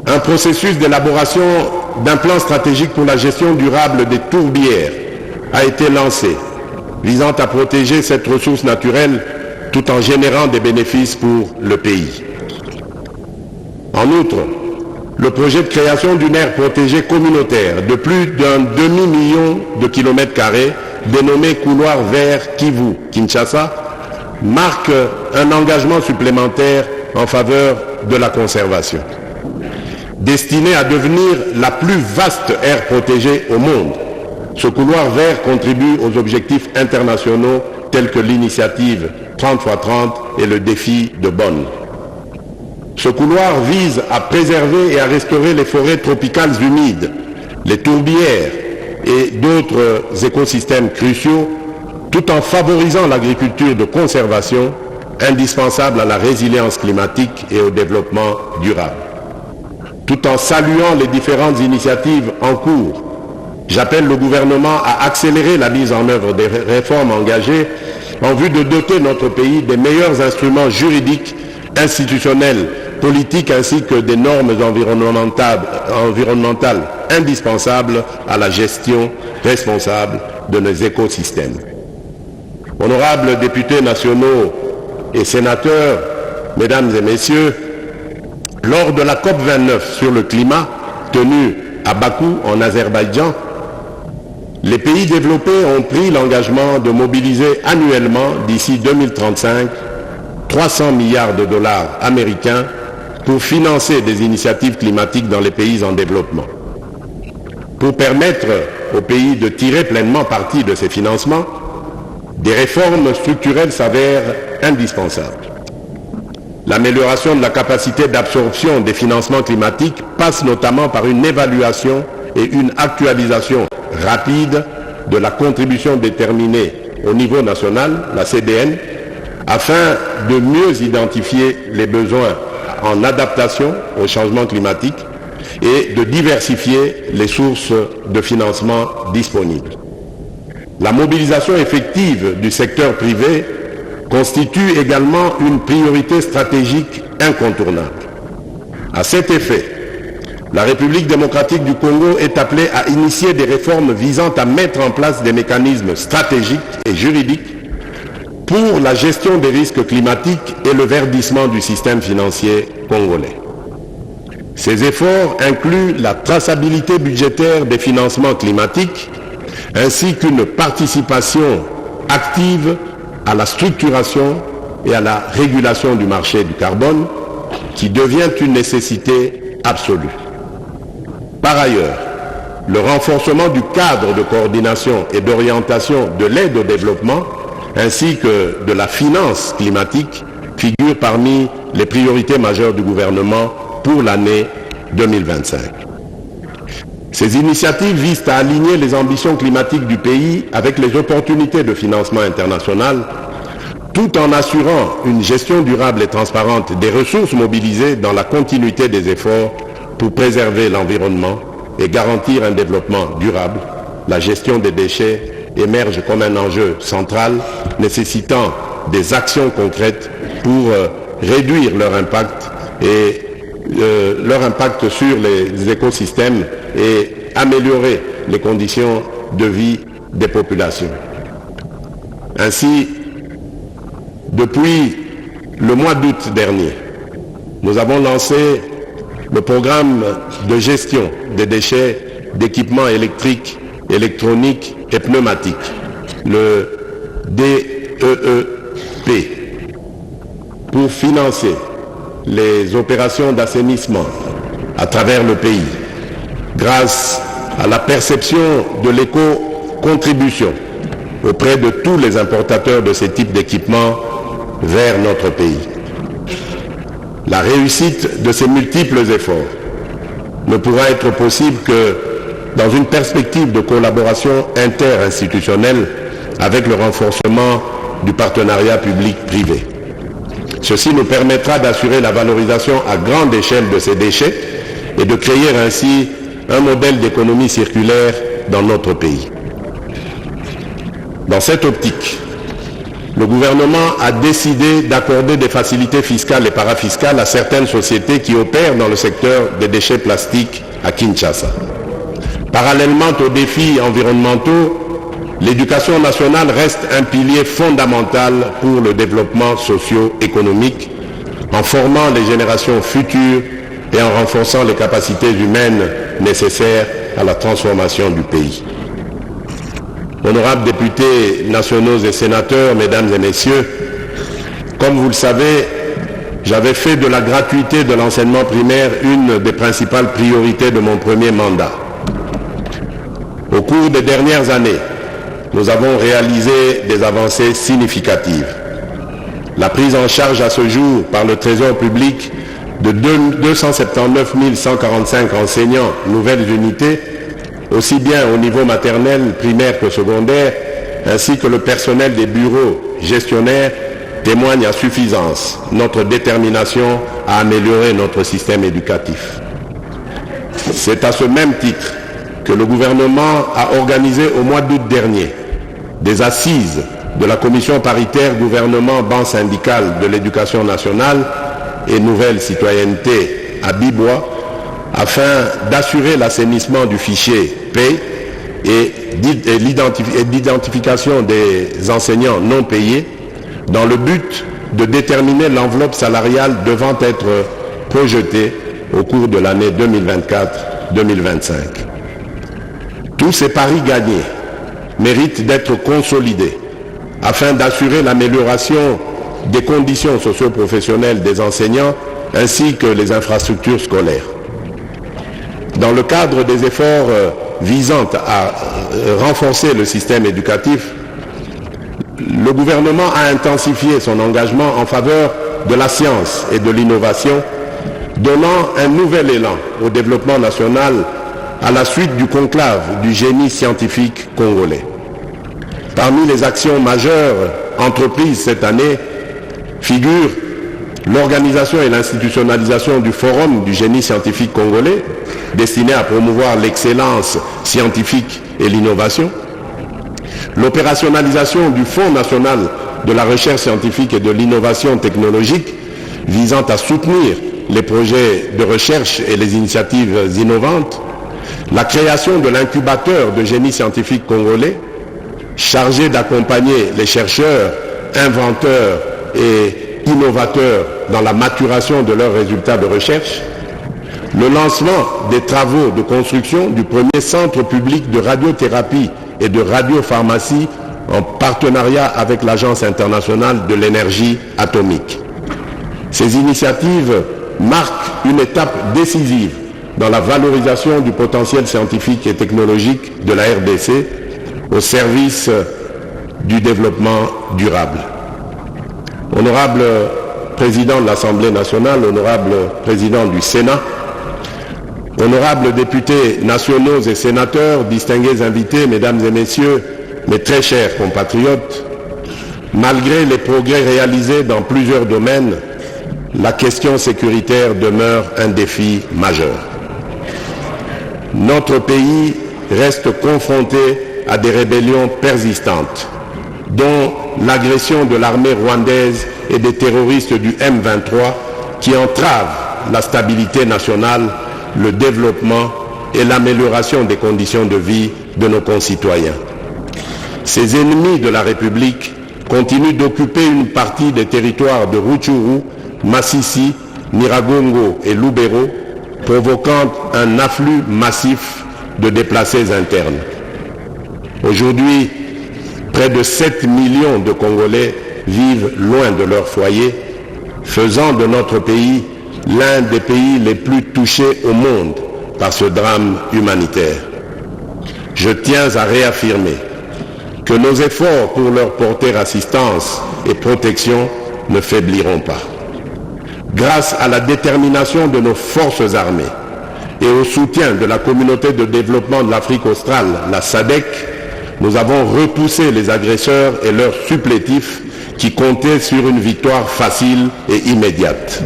S6: un processus d'élaboration d'un plan stratégique pour la gestion durable des tourbières a été lancé, visant à protéger cette ressource naturelle tout en générant des bénéfices pour le pays. En outre, le projet de création d'une aire protégée communautaire de plus d'un demi-million de kilomètres carrés, dénommé couloir vert Kivu-Kinshasa, marque un engagement supplémentaire en faveur de la conservation. Destiné à devenir la plus vaste aire protégée au monde, ce couloir vert contribue aux objectifs internationaux tels que l'initiative 30x30 et le défi de Bonn. Ce couloir vise à préserver et à restaurer les forêts tropicales humides, les tourbières et d'autres écosystèmes cruciaux, tout en favorisant l'agriculture de conservation, indispensable à la résilience climatique et au développement durable. Tout en saluant les différentes initiatives en cours, j'appelle le gouvernement à accélérer la mise en œuvre des réformes engagées en vue de doter notre pays des meilleurs instruments juridiques, institutionnels, politiques ainsi que des normes environnementales indispensables à la gestion responsable de nos écosystèmes. Honorables députés nationaux et sénateurs, mesdames et messieurs, lors de la COP29 sur le climat tenue à Bakou en Azerbaïdjan, les pays développés ont pris l'engagement de mobiliser annuellement d'ici 2035 300 milliards de dollars américains pour financer des initiatives climatiques dans les pays en développement. Pour permettre aux pays de tirer pleinement parti de ces financements, des réformes structurelles s'avèrent indispensables. L'amélioration de la capacité d'absorption des financements climatiques passe notamment par une évaluation et une actualisation rapide de la contribution déterminée au niveau national, la CDN, afin de mieux identifier les besoins en adaptation au changement climatique et de diversifier les sources de financement disponibles. La mobilisation effective du secteur privé constitue également une priorité stratégique incontournable. À cet effet, la République démocratique du Congo est appelée à initier des réformes visant à mettre en place des mécanismes stratégiques et juridiques pour la gestion des risques climatiques et le verdissement du système financier congolais. Ces efforts incluent la traçabilité budgétaire des financements climatiques ainsi qu'une participation active à la structuration et à la régulation du marché du carbone qui devient une nécessité absolue. Par ailleurs, le renforcement du cadre de coordination et d'orientation de l'aide au développement ainsi que de la finance climatique figure parmi les priorités majeures du gouvernement pour l'année 2025. Ces initiatives visent à aligner les ambitions climatiques du pays avec les opportunités de financement international, tout en assurant une gestion durable et transparente des ressources mobilisées dans la continuité des efforts pour préserver l'environnement et garantir un développement durable, la gestion des déchets émerge comme un enjeu central nécessitant des actions concrètes pour réduire leur impact sur les écosystèmes et améliorer les conditions de vie des populations. Ainsi, depuis le mois d'août dernier, nous avons lancé le programme de gestion des déchets d'équipements électriques, électroniques et pneumatiques, le DEEP, pour financer les opérations d'assainissement à travers le pays, grâce à la perception de l'éco-contribution auprès de tous les importateurs de ces types d'équipements vers notre pays. La réussite de ces multiples efforts ne pourra être possible que dans une perspective de collaboration interinstitutionnelle avec le renforcement du partenariat public-privé. Ceci nous permettra d'assurer la valorisation à grande échelle de ces déchets et de créer ainsi un modèle d'économie circulaire dans notre pays. Dans cette optique, le gouvernement a décidé d'accorder des facilités fiscales et parafiscales à certaines sociétés qui opèrent dans le secteur des déchets plastiques à Kinshasa. Parallèlement aux défis environnementaux, l'éducation nationale reste un pilier fondamental pour le développement socio-économique, en formant les générations futures et en renforçant les capacités humaines nécessaires à la transformation du pays. Honorables députés nationaux et sénateurs, mesdames et messieurs, comme vous le savez, j'avais fait de la gratuité de l'enseignement primaire une des principales priorités de mon premier mandat. Au cours des dernières années, nous avons réalisé des avancées significatives. La prise en charge à ce jour par le Trésor public de 279 145 enseignants, nouvelles unités, aussi bien au niveau maternel, primaire que secondaire, ainsi que le personnel des bureaux gestionnaires, témoigne à suffisance notre détermination à améliorer notre système éducatif. C'est à ce même titre que le gouvernement a organisé au mois d'août dernier des assises de la commission paritaire gouvernement-ban syndical de l'éducation nationale et nouvelle citoyenneté à Bibois, afin d'assurer l'assainissement du fichier PAY et l'identification des enseignants non payés dans le but de déterminer l'enveloppe salariale devant être projetée au cours de l'année 2024-2025. Tous ces paris gagnés méritent d'être consolidés afin d'assurer l'amélioration des conditions socio-professionnelles des enseignants ainsi que les infrastructures scolaires. Dans le cadre des efforts visant à renforcer le système éducatif, le gouvernement a intensifié son engagement en faveur de la science et de l'innovation, donnant un nouvel élan au développement national à la suite du conclave du génie scientifique congolais. Parmi les actions majeures entreprises cette année figurent l'organisation et l'institutionnalisation du Forum du génie scientifique congolais, destiné à promouvoir l'excellence scientifique et l'innovation, l'opérationnalisation du Fonds national de la recherche scientifique et de l'innovation technologique, visant à soutenir les projets de recherche et les initiatives innovantes, la création de l'incubateur de génie scientifique congolais, chargé d'accompagner les chercheurs, inventeurs et innovateurs dans la maturation de leurs résultats de recherche, le lancement des travaux de construction du premier centre public de radiothérapie et de radiopharmacie en partenariat avec l'Agence internationale de l'énergie atomique. Ces initiatives marquent une étape décisive dans la valorisation du potentiel scientifique et technologique de la RDC au service du développement durable. Honorable Président de l'Assemblée nationale, honorable Président du Sénat, honorables députés nationaux et sénateurs, distingués invités, mesdames et messieurs, mes très chers compatriotes, malgré les progrès réalisés dans plusieurs domaines, la question sécuritaire demeure un défi majeur. notre pays reste confronté à des rébellions persistantes, dont l'agression de l'armée rwandaise et des terroristes du M23 qui entravent la stabilité nationale, le développement et l'amélioration des conditions de vie de nos concitoyens. Ces ennemis de la République continuent d'occuper une partie des territoires de Rutshuru, Masisi, Nyiragongo et Lubero, provoquant un afflux massif de déplacés internes. Aujourd'hui, près de 7 millions de Congolais vivent loin de leur foyer, faisant de notre pays l'un des pays les plus touchés au monde par ce drame humanitaire. Je tiens à réaffirmer que nos efforts pour leur porter assistance et protection ne faibliront pas. Grâce à la détermination de nos forces armées et au soutien de la communauté de développement de l'Afrique australe, la SADC, nous avons repoussé les agresseurs et leurs supplétifs qui comptaient sur une victoire facile et immédiate.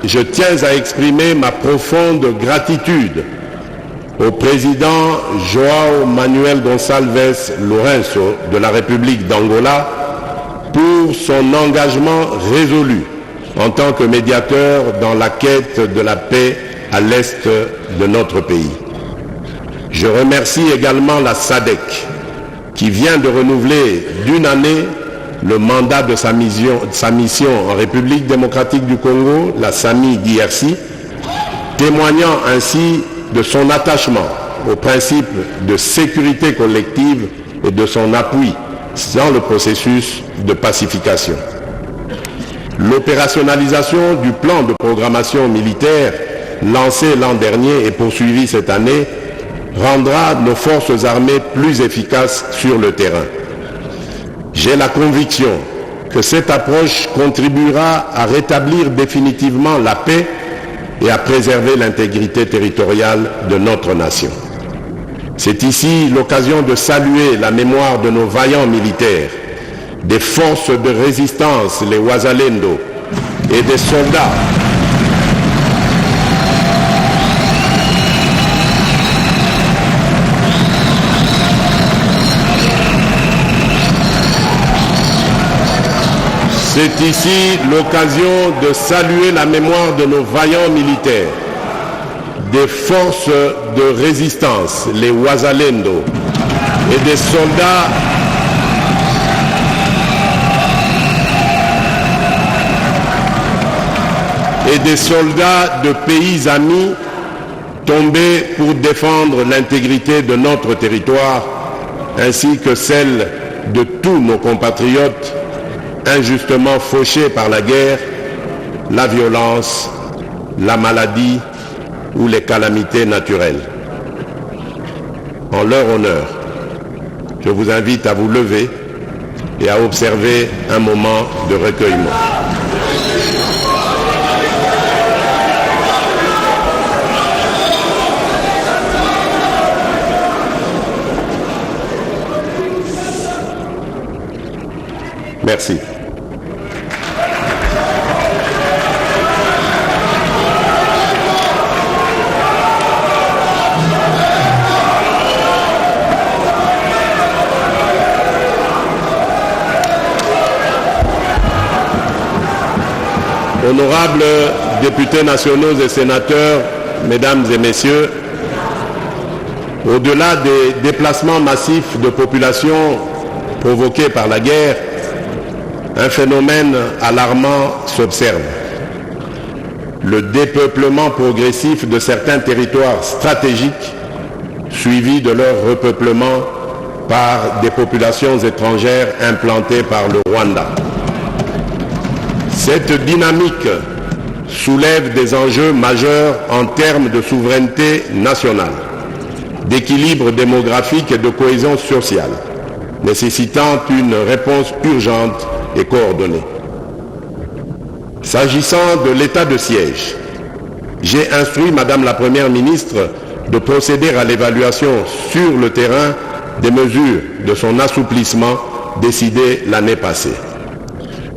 S6: Je tiens à exprimer ma profonde gratitude au président João Manuel Gonçalves Lourenço de la République d'Angola pour son engagement résolu en tant que médiateur dans la quête de la paix à l'est de notre pays. Je remercie également la SADC qui vient de renouveler d'une année le mandat de sa mission en République démocratique du Congo, la SAMI-DRC, témoignant ainsi de son attachement au principe de sécurité collective et de son appui dans le processus de pacification. L'opérationnalisation du plan de programmation militaire lancé l'an dernier et poursuivi cette année rendra nos forces armées plus efficaces sur le terrain. J'ai la conviction que cette approche contribuera à rétablir définitivement la paix et à préserver l'intégrité territoriale de notre nation. C'est ici l'occasion de saluer la mémoire de nos vaillants militaires, des forces de résistance, les Wazalendo, et des soldats C'est ici l'occasion de saluer la mémoire de nos vaillants militaires, des forces de résistance, les Wazalendo, et des soldats de pays amis tombés pour défendre l'intégrité de notre territoire, ainsi que celle de tous nos compatriotes injustement fauchés par la guerre, la violence, la maladie ou les calamités naturelles. En leur honneur, je vous invite à vous lever et à observer un moment de recueillement. Merci. Honorables députés nationaux et sénateurs, mesdames et messieurs, au-delà des déplacements massifs de population provoqués par la guerre, un phénomène alarmant s'observe. Le dépeuplement progressif de certains territoires stratégiques, suivi de leur repeuplement par des populations étrangères implantées par le Rwanda. Cette dynamique soulève des enjeux majeurs en termes de souveraineté nationale, d'équilibre démographique et de cohésion sociale, nécessitant une réponse urgente et coordonnée. S'agissant de l'état de siège, j'ai instruit Madame la Première ministre de procéder à l'évaluation sur le terrain des mesures de son assouplissement décidées l'année passée.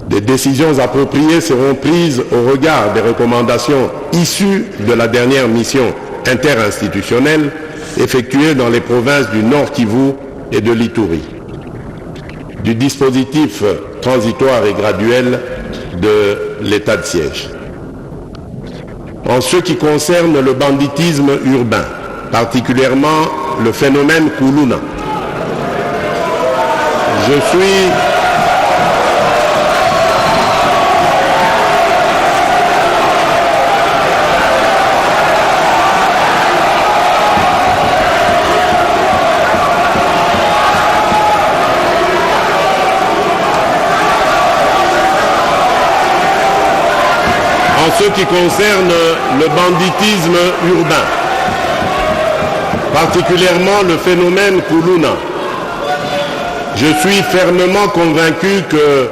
S6: Des décisions appropriées seront prises au regard des recommandations issues de la dernière mission interinstitutionnelle effectuée dans les provinces du Nord Kivu et de l'Ituri, du dispositif transitoire et graduel de l'état de siège. En ce qui concerne le banditisme urbain, particulièrement le phénomène Kuluna, je suis en ce qui concerne le banditisme urbain, particulièrement le phénomène Kuluna, je suis fermement convaincu que,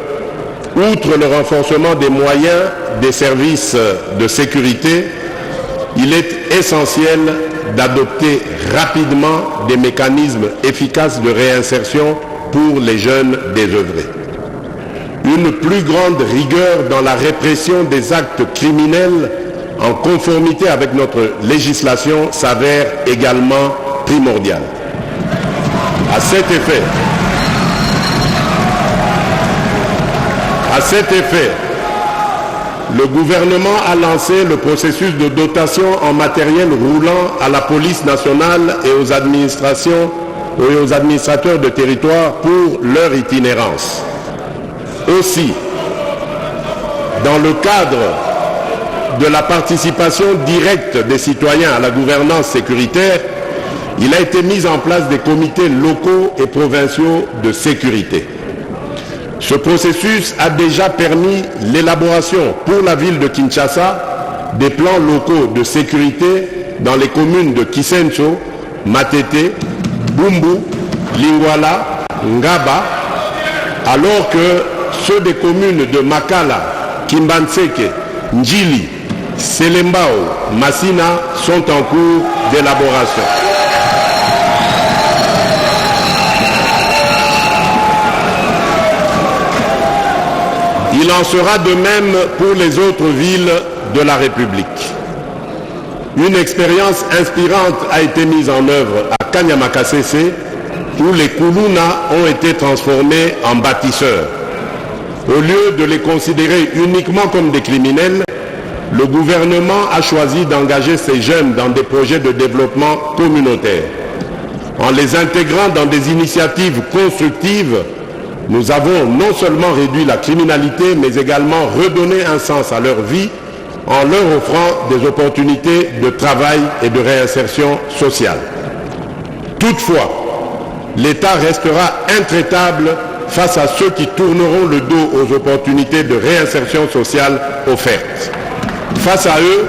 S6: outre le renforcement des moyens des services de sécurité, il est essentiel d'adopter rapidement des mécanismes efficaces de réinsertion pour les jeunes désœuvrés. Une plus grande rigueur dans la répression des actes criminels en conformité avec notre législation s'avère également primordiale. À cet effet, le gouvernement a lancé le processus de dotation en matériel roulant à la police nationale et aux administrations et aux administrateurs de territoire pour leur itinérance. Aussi, dans le cadre de la participation directe des citoyens à la gouvernance sécuritaire, il a été mis en place des comités locaux et provinciaux de sécurité. Ce processus a déjà permis l'élaboration pour la ville de Kinshasa des plans locaux de sécurité dans les communes de Kisenso, Matete, Bumbu, Lingwala, Ngaba, alors que ceux des communes de Makala, Kimbanseke, Njili, Selembao, Massina sont en cours d'élaboration. Il en sera de même pour les autres villes de la République. Une expérience inspirante a été mise en œuvre à Kanyamakasese, où les Kuluna ont été transformés en bâtisseurs. Au lieu de les considérer uniquement comme des criminels, le gouvernement a choisi d'engager ces jeunes dans des projets de développement communautaire. En les intégrant dans des initiatives constructives, nous avons non seulement réduit la criminalité, mais également redonné un sens à leur vie en leur offrant des opportunités de travail et de réinsertion sociale. Toutefois, l'État restera intraitable face à ceux qui tourneront le dos aux opportunités de réinsertion sociale offertes. Face à eux,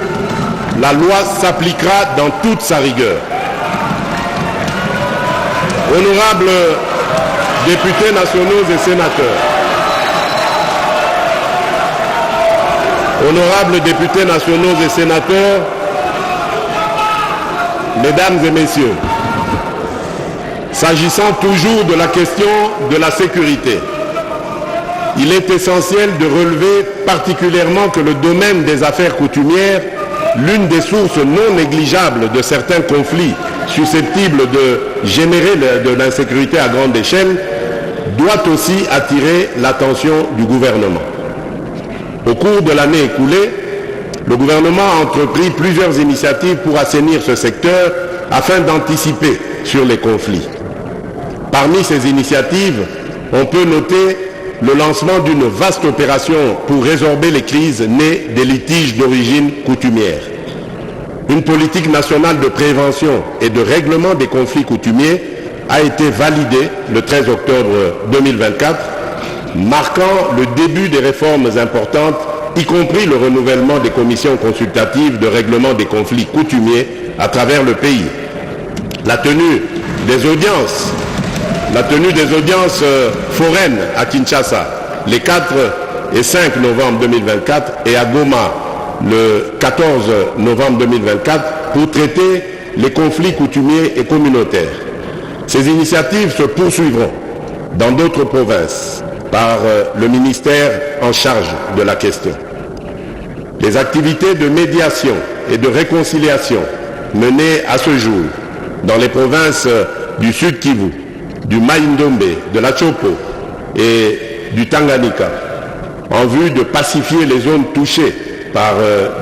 S6: la loi s'appliquera dans toute sa rigueur. Honorables députés nationaux et sénateurs, honorables députés nationaux et sénateurs, mesdames et messieurs, s'agissant toujours de la question de la sécurité, il est essentiel de relever particulièrement que le domaine des affaires coutumières, l'une des sources non négligeables de certains conflits susceptibles de générer de l'insécurité à grande échelle, doit aussi attirer l'attention du gouvernement. Au cours de l'année écoulée, le gouvernement a entrepris plusieurs initiatives pour assainir ce secteur afin d'anticiper sur les conflits. Parmi ces initiatives, on peut noter le lancement d'une vaste opération pour résorber les crises nées des litiges d'origine coutumière. Une politique nationale de prévention et de règlement des conflits coutumiers a été validée le 13 octobre 2024, marquant le début des réformes importantes, y compris le renouvellement des commissions consultatives de règlement des conflits coutumiers à travers le pays. La tenue des audiences foraines à Kinshasa les 4 et 5 novembre 2024 et à Goma le 14 novembre 2024 pour traiter les conflits coutumiers et communautaires. Ces initiatives se poursuivront dans d'autres provinces par le ministère en charge de la question. Les activités de médiation et de réconciliation menées à ce jour dans les provinces du Sud Kivu, du Mai-Ndombe, de la Chopo et du Tanganyika, en vue de pacifier les zones touchées par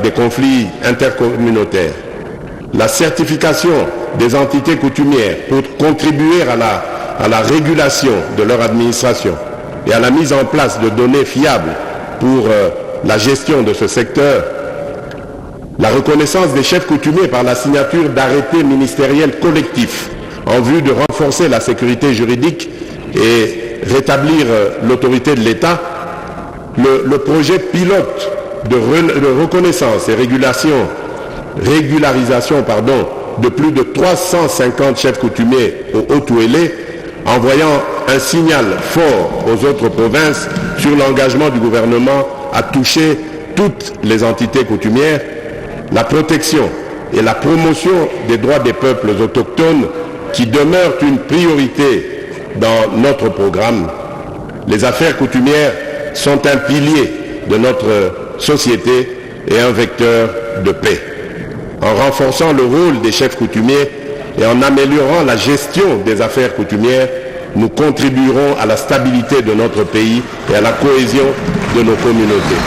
S6: des conflits intercommunautaires. La certification des entités coutumières pour contribuer à la régulation de leur administration et à la mise en place de données fiables pour la gestion de ce secteur. La reconnaissance des chefs coutumiers par la signature d'arrêtés ministériels collectifs en vue de renforcer la sécurité juridique et rétablir l'autorité de l'État. Le projet pilote de reconnaissance et régularisation de plus de 350 chefs coutumiers au Haut-Ouélé, envoyant un signal fort aux autres provinces sur l'engagement du gouvernement à toucher toutes les entités coutumières, la protection et la promotion des droits des peuples autochtones qui demeurent une priorité dans notre programme. Les affaires coutumières sont un pilier de notre société et un vecteur de paix. En renforçant le rôle des chefs coutumiers et en améliorant la gestion des affaires coutumières, nous contribuerons à la stabilité de notre pays et à la cohésion de nos communautés.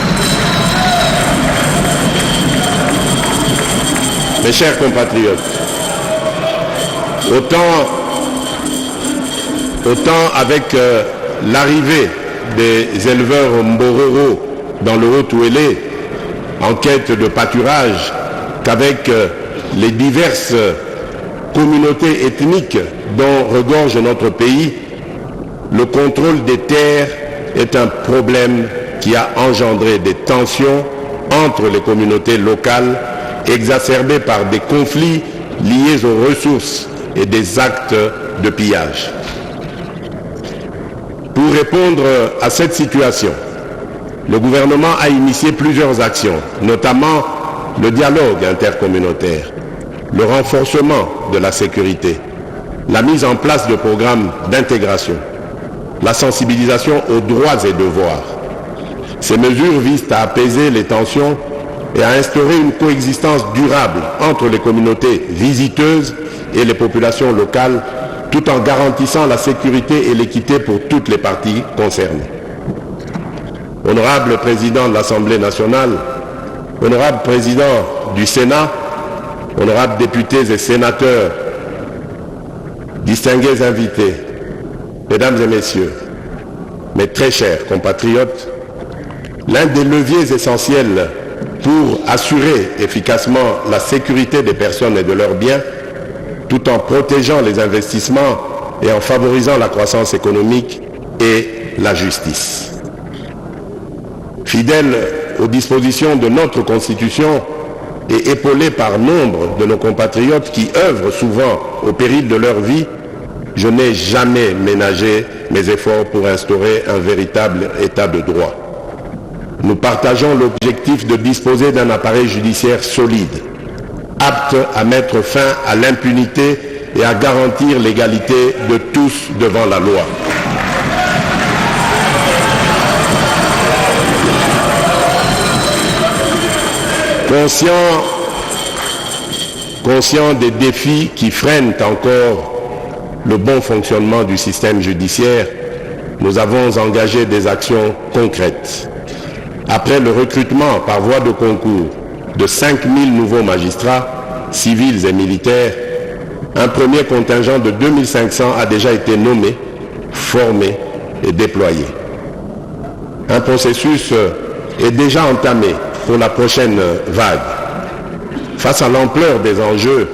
S6: Mes chers compatriotes, autant avec l'arrivée des éleveurs Mbororo dans le Haut-Ouélé en quête de pâturage qu'avec les diverses communautés ethniques dont regorge notre pays, le contrôle des terres est un problème qui a engendré des tensions entre les communautés locales exacerbées par des conflits liés aux ressources et des actes de pillage. Pour répondre à cette situation, le gouvernement a initié plusieurs actions, notamment le dialogue intercommunautaire, le renforcement de la sécurité, la mise en place de programmes d'intégration, la sensibilisation aux droits et devoirs. Ces mesures visent à apaiser les tensions et à instaurer une coexistence durable entre les communautés visiteuses et les populations locales, tout en garantissant la sécurité et l'équité pour toutes les parties concernées. Honorable Président de l'Assemblée nationale, Honorable Président du Sénat, honorables députés et sénateurs, distingués invités, Mesdames et Messieurs, mes très chers compatriotes, l'un des leviers essentiels pour assurer efficacement la sécurité des personnes et de leurs biens, tout en protégeant les investissements et en favorisant la croissance économique, est la justice. Fidèle aux dispositions de notre Constitution et épaulé par nombre de nos compatriotes qui œuvrent souvent au péril de leur vie, je n'ai jamais ménagé mes efforts pour instaurer un véritable état de droit. Nous partageons l'objectif de disposer d'un appareil judiciaire solide, apte à mettre fin à l'impunité et à garantir l'égalité de tous devant la loi. Conscient des défis qui freinent encore le bon fonctionnement du système judiciaire, nous avons engagé des actions concrètes. Après le recrutement par voie de concours de 5000 nouveaux magistrats, civils et militaires, un premier contingent de 2500 a déjà été nommé, formé et déployé. Un processus est déjà entamé pour la prochaine vague. Face à l'ampleur des enjeux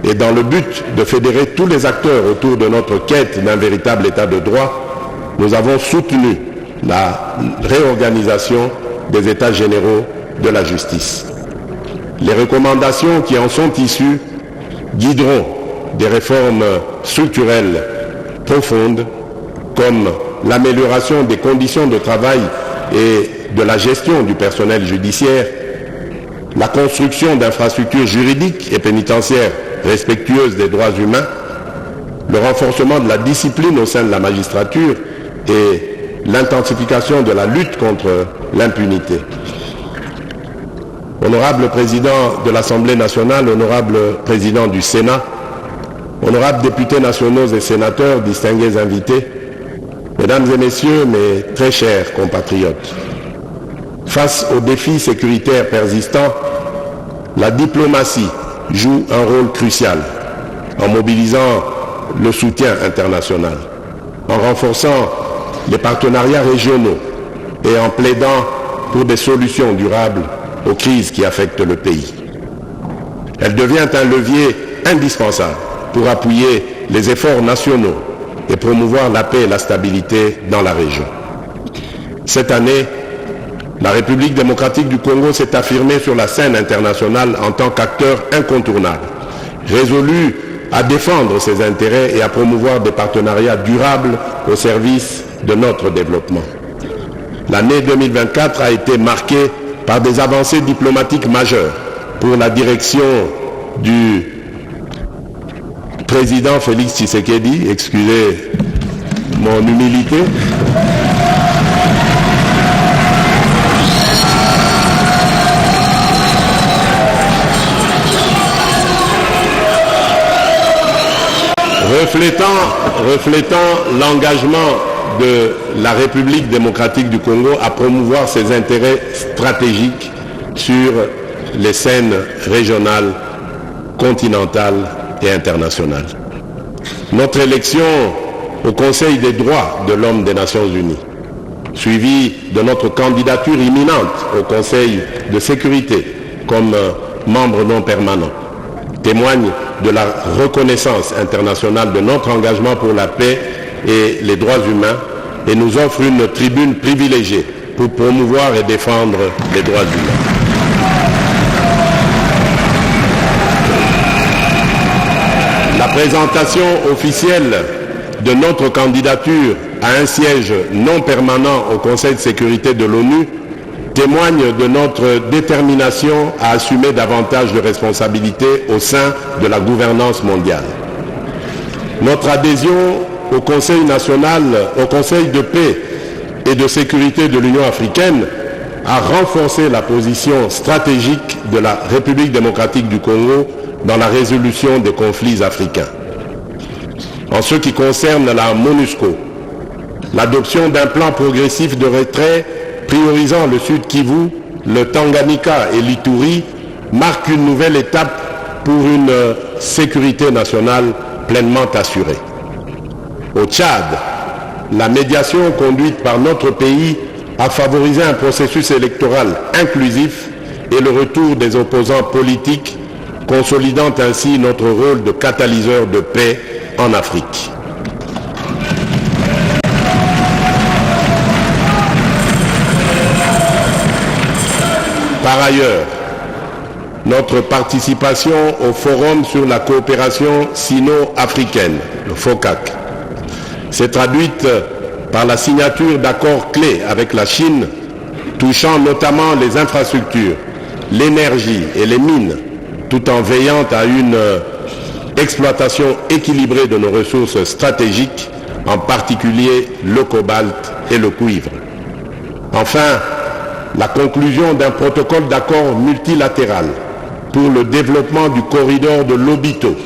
S6: et dans le but de fédérer tous les acteurs autour de notre quête d'un véritable état de droit, nous avons soutenu la réorganisation des états généraux de la justice. Les recommandations qui en sont issues guideront des réformes structurelles profondes comme l'amélioration des conditions de travail et de la gestion du personnel judiciaire, la construction d'infrastructures juridiques et pénitentiaires respectueuses des droits humains, le renforcement de la discipline au sein de la magistrature et l'intensification de la lutte contre l'impunité. Honorable Président de l'Assemblée nationale, honorable Président du Sénat, honorables députés nationaux et sénateurs, distingués invités, Mesdames et Messieurs, mes très chers compatriotes, face aux défis sécuritaires persistants, la diplomatie joue un rôle crucial en mobilisant le soutien international, en renforçant les partenariats régionaux et en plaidant pour des solutions durables aux crises qui affectent le pays. Elle devient un levier indispensable pour appuyer les efforts nationaux et promouvoir la paix et la stabilité dans la région. Cette année, la République démocratique du Congo s'est affirmée sur la scène internationale en tant qu'acteur incontournable, résolu à défendre ses intérêts et à promouvoir des partenariats durables au service de notre développement. L'année 2024 a été marquée par des avancées diplomatiques majeures pour la direction du président Félix Tshisekedi, excusez mon humilité. Reflétant l'engagement de la République démocratique du Congo à promouvoir ses intérêts stratégiques sur les scènes régionales, continentales et internationales. Notre élection au Conseil des droits de l'homme des Nations Unies, suivie de notre candidature imminente au Conseil de sécurité comme membre non permanent, témoigne de la reconnaissance internationale de notre engagement pour la paix et les droits humains et nous offre une tribune privilégiée pour promouvoir et défendre les droits humains. La présentation officielle de notre candidature à un siège non permanent au Conseil de sécurité de l'ONU témoigne de notre détermination à assumer davantage de responsabilités au sein de la gouvernance mondiale. Notre adhésion au Conseil national, au Conseil de paix et de sécurité de l'Union africaine a renforcé la position stratégique de la République démocratique du Congo dans la résolution des conflits africains. En ce qui concerne la MONUSCO, l'adoption d'un plan progressif de retrait priorisant le Sud Kivu, le Tanganyika et l'Ituri marque une nouvelle étape pour une sécurité nationale pleinement assurée. Au Tchad, la médiation conduite par notre pays a favorisé un processus électoral inclusif et le retour des opposants politiques, consolidant ainsi notre rôle de catalyseur de paix en Afrique. Par ailleurs, notre participation au Forum sur la coopération sino-africaine, le FOCAC, s'est traduite par la signature d'accords clés avec la Chine, touchant notamment les infrastructures, l'énergie et les mines, tout en veillant à une exploitation équilibrée de nos ressources stratégiques, en particulier le cobalt et le cuivre. Enfin, la conclusion d'un protocole d'accord multilatéral pour le développement du corridor de Lobito,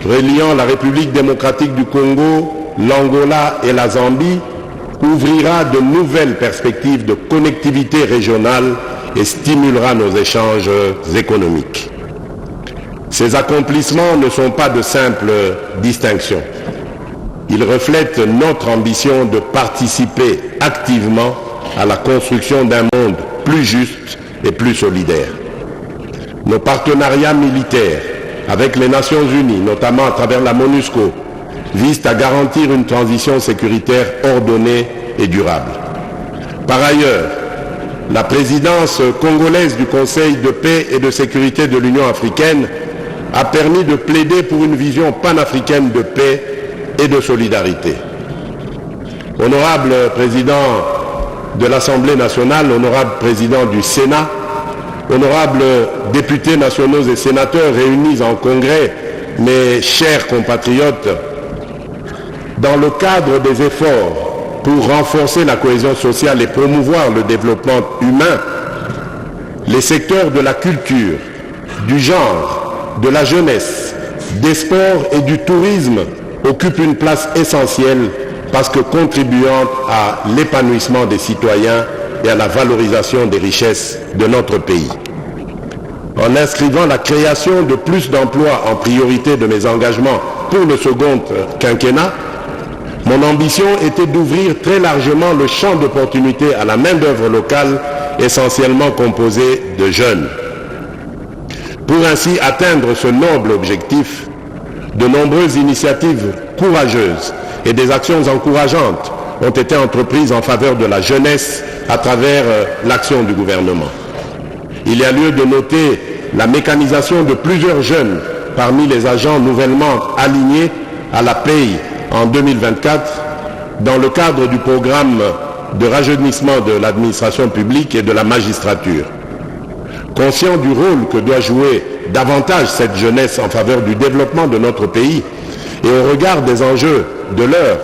S6: reliant la République démocratique du Congo, l'Angola et la Zambie, ouvrira de nouvelles perspectives de connectivité régionale et stimulera nos échanges économiques. Ces accomplissements ne sont pas de simples distinctions. Ils reflètent notre ambition de participer activement à la construction d'un monde plus juste et plus solidaire. Nos partenariats militaires avec les Nations Unies, notamment à travers la MONUSCO, visent à garantir une transition sécuritaire ordonnée et durable. Par ailleurs, la présidence congolaise du Conseil de paix et de sécurité de l'Union africaine a permis de plaider pour une vision panafricaine de paix et de solidarité. Honorable Président de l'Assemblée nationale, honorable Président du Sénat, honorables députés nationaux et sénateurs réunis en congrès, mes chers compatriotes, dans le cadre des efforts pour renforcer la cohésion sociale et promouvoir le développement humain, les secteurs de la culture, du genre, de la jeunesse, des sports et du tourisme occupent une place essentielle parce que contribuant à l'épanouissement des citoyens et à la valorisation des richesses de notre pays. En inscrivant la création de plus d'emplois en priorité de mes engagements pour le second quinquennat, mon ambition était d'ouvrir très largement le champ d'opportunités à la main-d'œuvre locale, essentiellement composée de jeunes. Pour ainsi atteindre ce noble objectif, de nombreuses initiatives courageuses et des actions encourageantes ont été entreprises en faveur de la jeunesse à travers l'action du gouvernement. Il y a lieu de noter la mécanisation de plusieurs jeunes parmi les agents nouvellement alignés à la paye en 2024 dans le cadre du programme de rajeunissement de l'administration publique et de la magistrature. Conscient du rôle que doit jouer davantage cette jeunesse en faveur du développement de notre pays et au regard des enjeux de l'heure,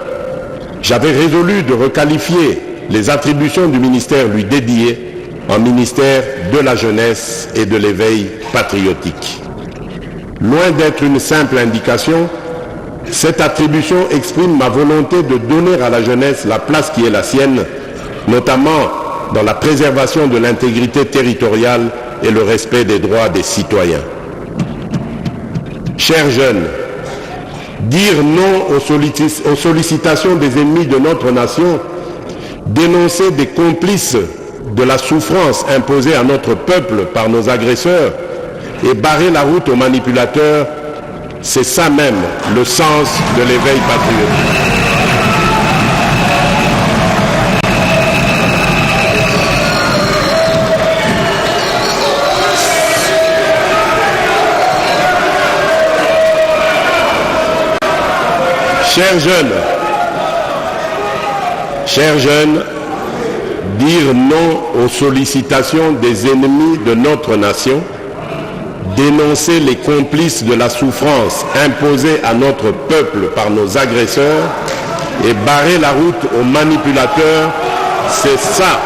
S6: j'avais résolu de requalifier les attributions du ministère lui dédié en ministère de la jeunesse et de l'éveil patriotique. Loin d'être une simple indication, cette attribution exprime ma volonté de donner à la jeunesse la place qui est la sienne, notamment dans la préservation de l'intégrité territoriale et le respect des droits des citoyens. Chers jeunes, dire non aux sollicitations des ennemis de notre nation, dénoncer des complices de la souffrance imposée à notre peuple par nos agresseurs et barrer la route aux manipulateurs, c'est ça même le sens de l'éveil patriotique. Chers jeunes, dire non aux sollicitations des ennemis de notre nation, dénoncer les complices de la souffrance imposée à notre peuple par nos agresseurs et barrer la route aux manipulateurs, c'est ça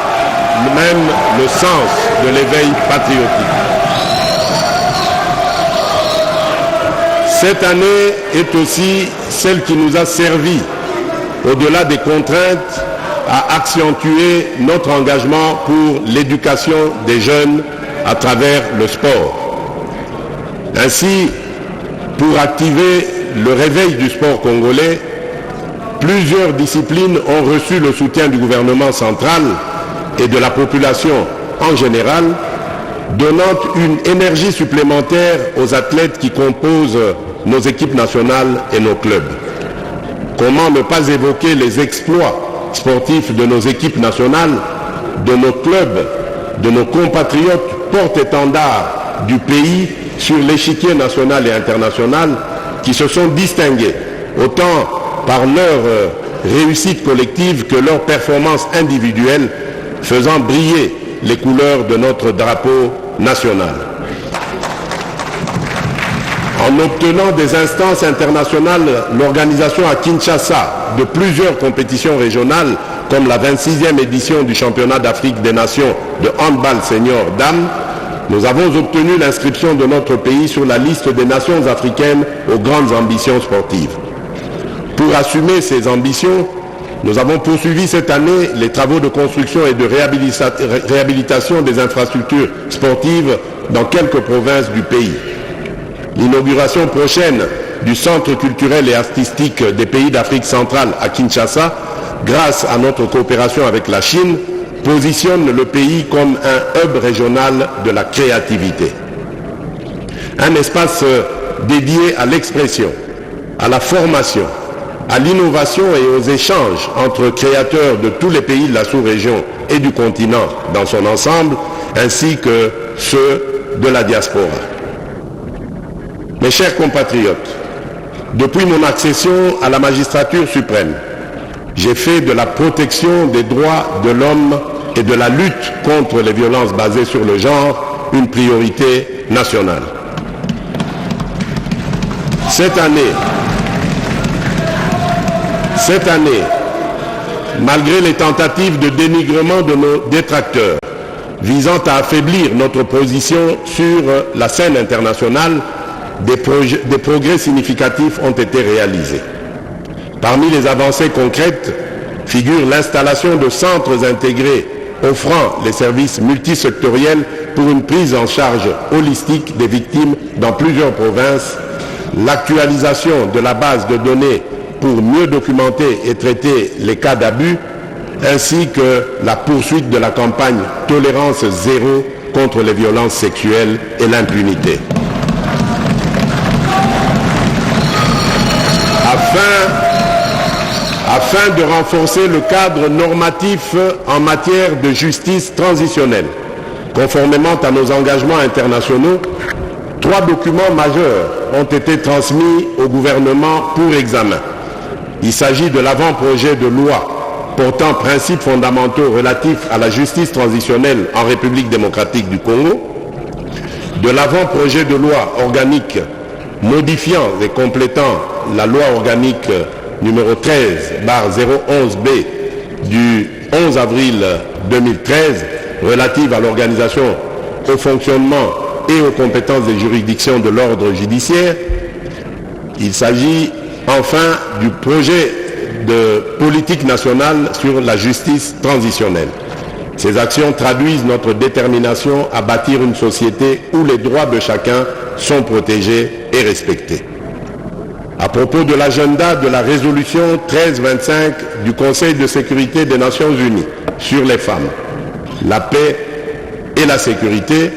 S6: même le sens de l'éveil patriotique. Cette année est aussi celle qui nous a servi, au-delà des contraintes, à accentuer notre engagement pour l'éducation des jeunes à travers le sport. Ainsi, pour activer le réveil du sport congolais, plusieurs disciplines ont reçu le soutien du gouvernement central et de la population en général, donnant une énergie supplémentaire aux athlètes qui composent nos équipes nationales et nos clubs. Comment ne pas évoquer les exploits sportifs de nos équipes nationales, de nos clubs, de nos compatriotes porte-étendards du pays sur l'échiquier national et international qui se sont distingués, autant par leur réussite collective que leur performance individuelle, faisant briller les couleurs de notre drapeau national. En obtenant des instances internationales, l'organisation à Kinshasa de plusieurs compétitions régionales, comme la 26e édition du championnat d'Afrique des Nations de handball senior dames, nous avons obtenu l'inscription de notre pays sur la liste des nations africaines aux grandes ambitions sportives. Pour assumer ces ambitions, nous avons poursuivi cette année les travaux de construction et de réhabilitation des infrastructures sportives dans quelques provinces du pays. L'inauguration prochaine du Centre culturel et artistique des pays d'Afrique centrale à Kinshasa, grâce à notre coopération avec la Chine, positionne le pays comme un hub régional de la créativité. Un espace dédié à l'expression, à la formation, à l'innovation et aux échanges entre créateurs de tous les pays de la sous-région et du continent dans son ensemble, ainsi que ceux de la diaspora. Mes chers compatriotes, depuis mon accession à la magistrature suprême, j'ai fait de la protection des droits de l'homme et de la lutte contre les violences basées sur le genre une priorité nationale. Cette année, Cette année, malgré les tentatives de dénigrement de nos détracteurs visant à affaiblir notre position sur la scène internationale, des progrès significatifs ont été réalisés. Parmi les avancées concrètes figure l'installation de centres intégrés offrant les services multisectoriels pour une prise en charge holistique des victimes dans plusieurs provinces, l'actualisation de la base de données pour mieux documenter et traiter les cas d'abus, ainsi que la poursuite de la campagne Tolérance zéro contre les violences sexuelles et l'impunité. Afin de renforcer le cadre normatif en matière de justice transitionnelle, conformément à nos engagements internationaux, 3 documents majeurs ont été transmis au gouvernement pour examen. Il s'agit de l'avant-projet de loi portant principes fondamentaux relatifs à la justice transitionnelle en République démocratique du Congo, de l'avant-projet de loi organique modifiant et complétant la loi organique numéro 13/011B du 11 avril 2013 relative à l'organisation, au fonctionnement et aux compétences des juridictions de l'ordre judiciaire. Il s'agit enfin du projet de politique nationale sur la justice transitionnelle. Ces actions traduisent notre détermination à bâtir une société où les droits de chacun sont protégés et respectés. À propos de l'agenda de la résolution 1325 du Conseil de sécurité des Nations Unies sur les femmes, la paix et la sécurité,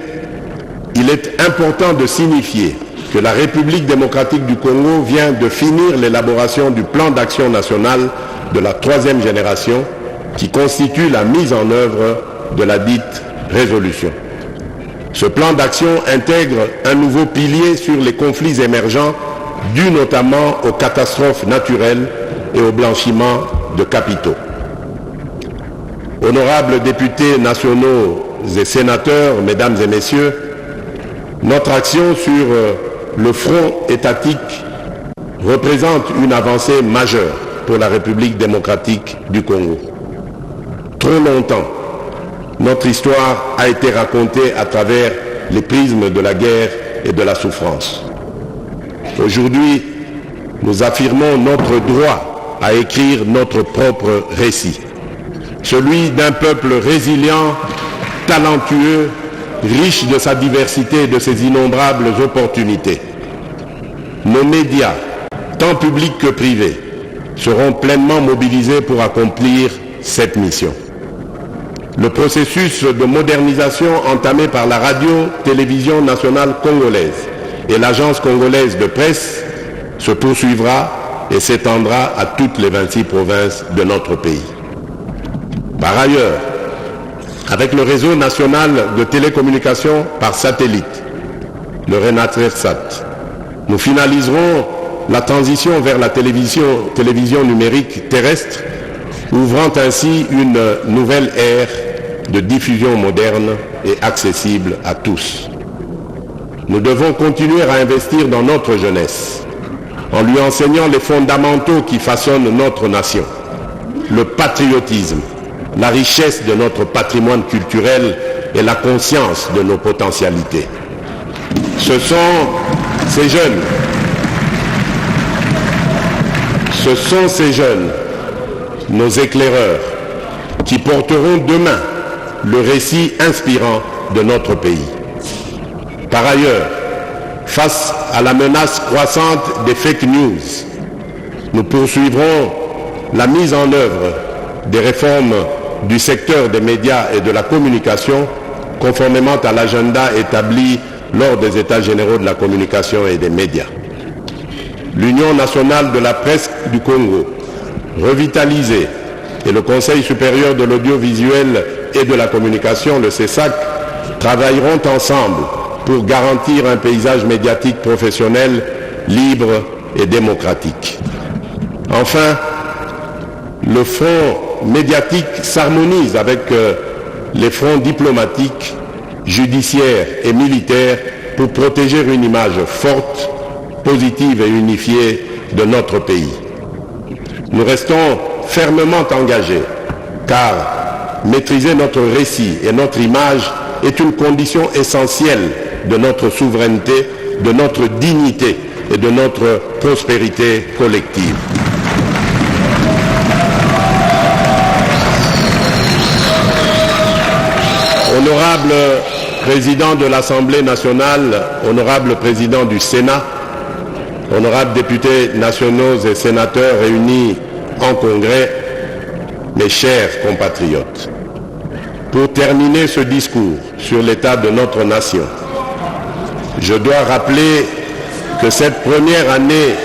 S6: il est important de signifier que la République démocratique du Congo vient de finir l'élaboration du plan d'action national de la 3e génération qui constitue la mise en œuvre de la dite résolution. Ce plan d'action intègre un nouveau pilier sur les conflits émergents dus notamment aux catastrophes naturelles et au blanchiment de capitaux. Honorables députés nationaux et sénateurs, mesdames et messieurs, notre action sur le front étatique représente une avancée majeure pour la République démocratique du Congo. Trop longtemps, notre histoire a été racontée à travers les prismes de la guerre et de la souffrance. Aujourd'hui, nous affirmons notre droit à écrire notre propre récit, celui d'un peuple résilient, talentueux, riche de sa diversité et de ses innombrables opportunités. Nos médias, tant publics que privés, seront pleinement mobilisés pour accomplir cette mission. Le processus de modernisation entamé par la radio-télévision nationale congolaise et l'agence congolaise de presse se poursuivra et s'étendra à toutes les 26 provinces de notre pays. Par ailleurs, avec le réseau national de télécommunications par satellite, le RENATRERSAT, nous finaliserons la transition vers la télévision numérique terrestre, ouvrant ainsi une nouvelle ère de diffusion moderne et accessible à tous. Nous devons continuer à investir dans notre jeunesse, en lui enseignant les fondamentaux qui façonnent notre nation, le patriotisme, la richesse de notre patrimoine culturel et la conscience de nos potentialités. Ce sont ces jeunes, nos éclaireurs, qui porteront demain le récit inspirant de notre pays. Par ailleurs, face à la menace croissante des fake news, nous poursuivrons la mise en œuvre des réformes du secteur des médias et de la communication, conformément à l'agenda établi lors des États généraux de la communication et des médias. L'Union nationale de la presse du Congo, revitalisée, et le Conseil supérieur de l'audiovisuel et de la communication, le CESAC, travailleront ensemble pour garantir un paysage médiatique professionnel, libre et démocratique. Enfin, le front médiatique s'harmonise avec les fronts diplomatiques, judiciaires et militaires pour protéger une image forte, positive et unifiée de notre pays. Nous restons fermement engagés, car maîtriser notre récit et notre image est une condition essentielle de notre souveraineté, de notre dignité et de notre prospérité collective. Honorable Président de l'Assemblée nationale, honorable Président du Sénat, honorables députés nationaux et sénateurs réunis en congrès, mes chers compatriotes, pour terminer ce discours sur l'état de notre nation, je dois rappeler que cette première année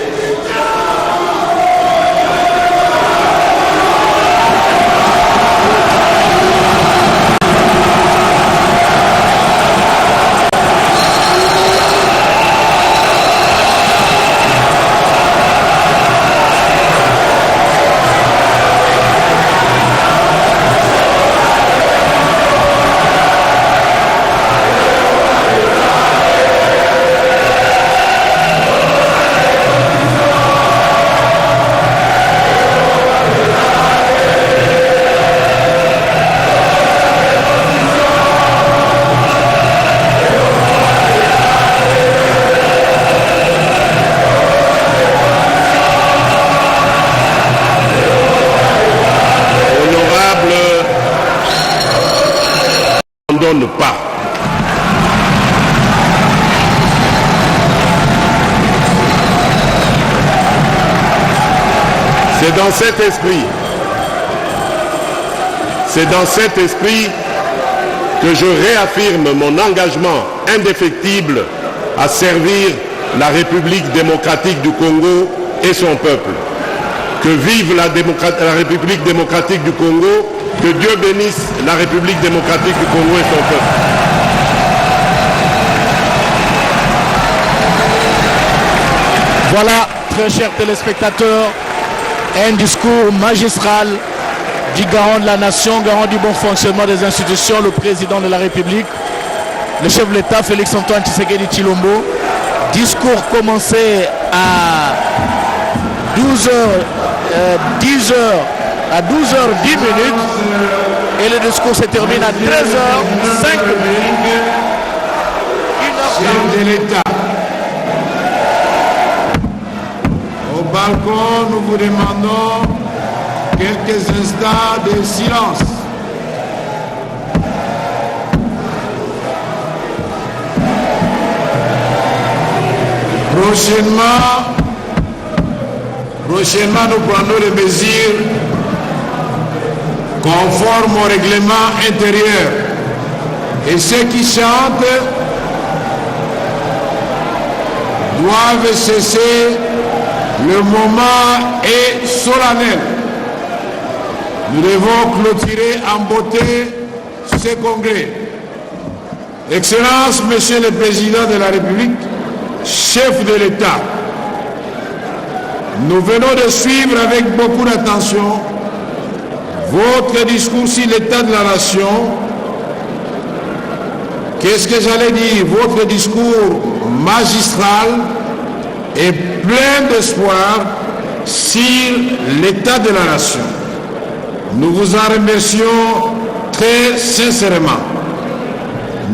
S6: pas. C'est dans cet esprit que je réaffirme mon engagement indéfectible à servir la République démocratique du Congo et son peuple. Que vive la République démocratique du Congo, que Dieu bénisse la République démocratique du Congo et son peuple.
S4: Voilà, très chers téléspectateurs, un discours magistral du garant de la nation, garant du bon fonctionnement des institutions, le président de la République, le chef de l'État Félix-Antoine Tshisekedi Tshilombo. Discours commencé à 12h10 et le discours se termine à 13h05.
S8: Chef de l'État, au balcon, nous vous demandons quelques instants de silence. Prochainement, nous prendrons les mesures conformes au règlement intérieur. Et ceux qui chantent doivent cesser. Le moment est solennel. Nous devons clôturer en beauté ce congrès. Excellence, Monsieur le Président de la République, chef de l'État, nous venons de suivre avec beaucoup d'attention votre discours sur l'état de la nation. Qu'est-ce que j'allais dire? Votre discours magistral et plein d'espoir sur l'état de la nation. Nous vous en remercions très sincèrement.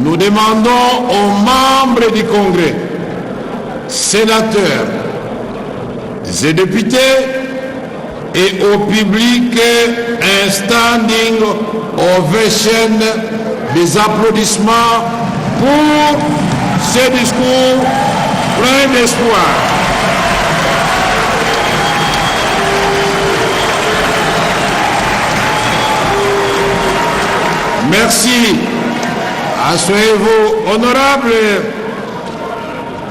S8: Nous demandons aux membres du Congrès, sénateurs et députés et au public un standing ovation, des applaudissements pour ce discours plein d'espoir. Merci. Asseyez-vous, honorables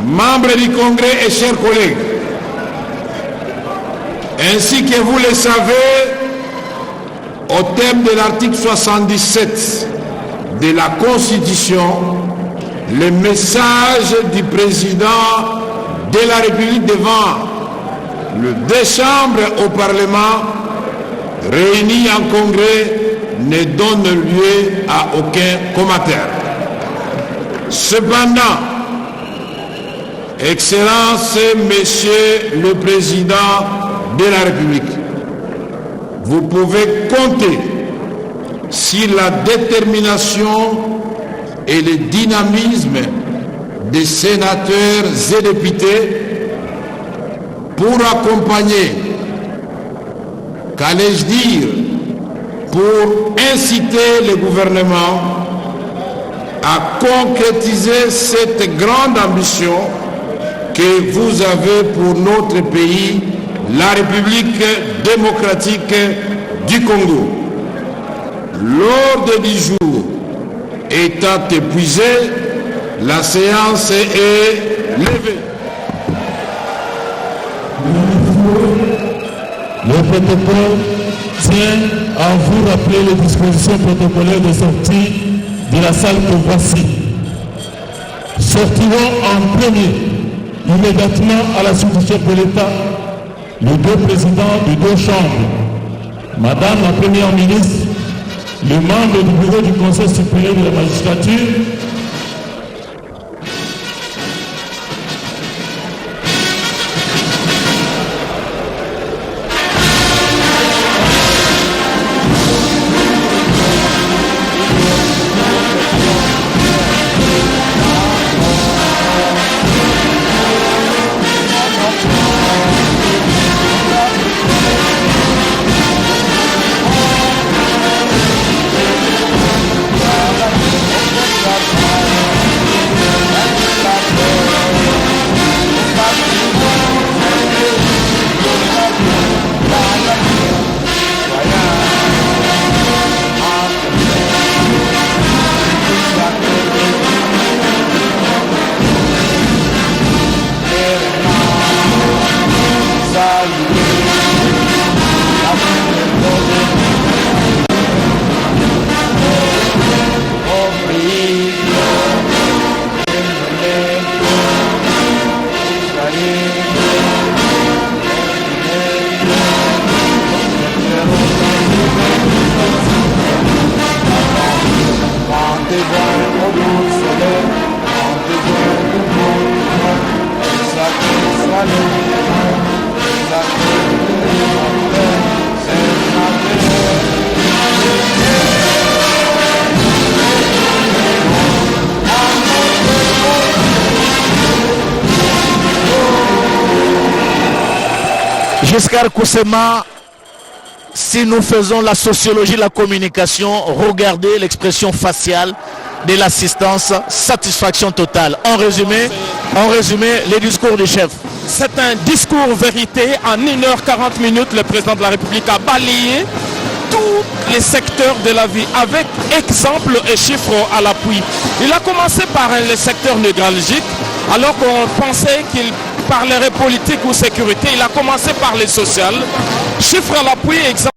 S8: membres du Congrès et chers collègues. Ainsi que vous le savez, au thème de l'article 77 de la Constitution, le message du président de la République devant les deux chambres au Parlement réunis en Congrès ne donne lieu à aucun commentaire. Cependant, Excellence, Monsieur le Président de la République, vous pouvez compter sur la détermination et le dynamisme des sénateurs et députés pour accompagner, qu'allais-je dire, pour inciter le gouvernement à concrétiser cette grande ambition que vous avez pour notre pays, la République démocratique du Congo. L'ordre du jour étant épuisé, la séance est levée.
S9: Le protocole tient à vous rappeler les dispositions protocolaires de sortie de la salle que voici. Sortiront en premier, immédiatement à la suite du chef de l'État, les deux présidents des deux chambres, Madame la Première ministre, le membre du bureau du Conseil supérieur de la magistrature,
S4: Giscard Koussema, si nous faisons la sociologie de la communication, regardez l'expression faciale de l'assistance, satisfaction totale. En résumé, les discours du chef.
S1: C'est un discours vérité. En 1h40 minutes, le président de la République a balayé tous les secteurs de la vie avec exemples et chiffres à l'appui. Il a commencé par le secteur névralgique, alors qu'on pensait qu'il parlerait politique ou sécurité. Il a commencé par les sociales. Chiffres à l'appui, exemple.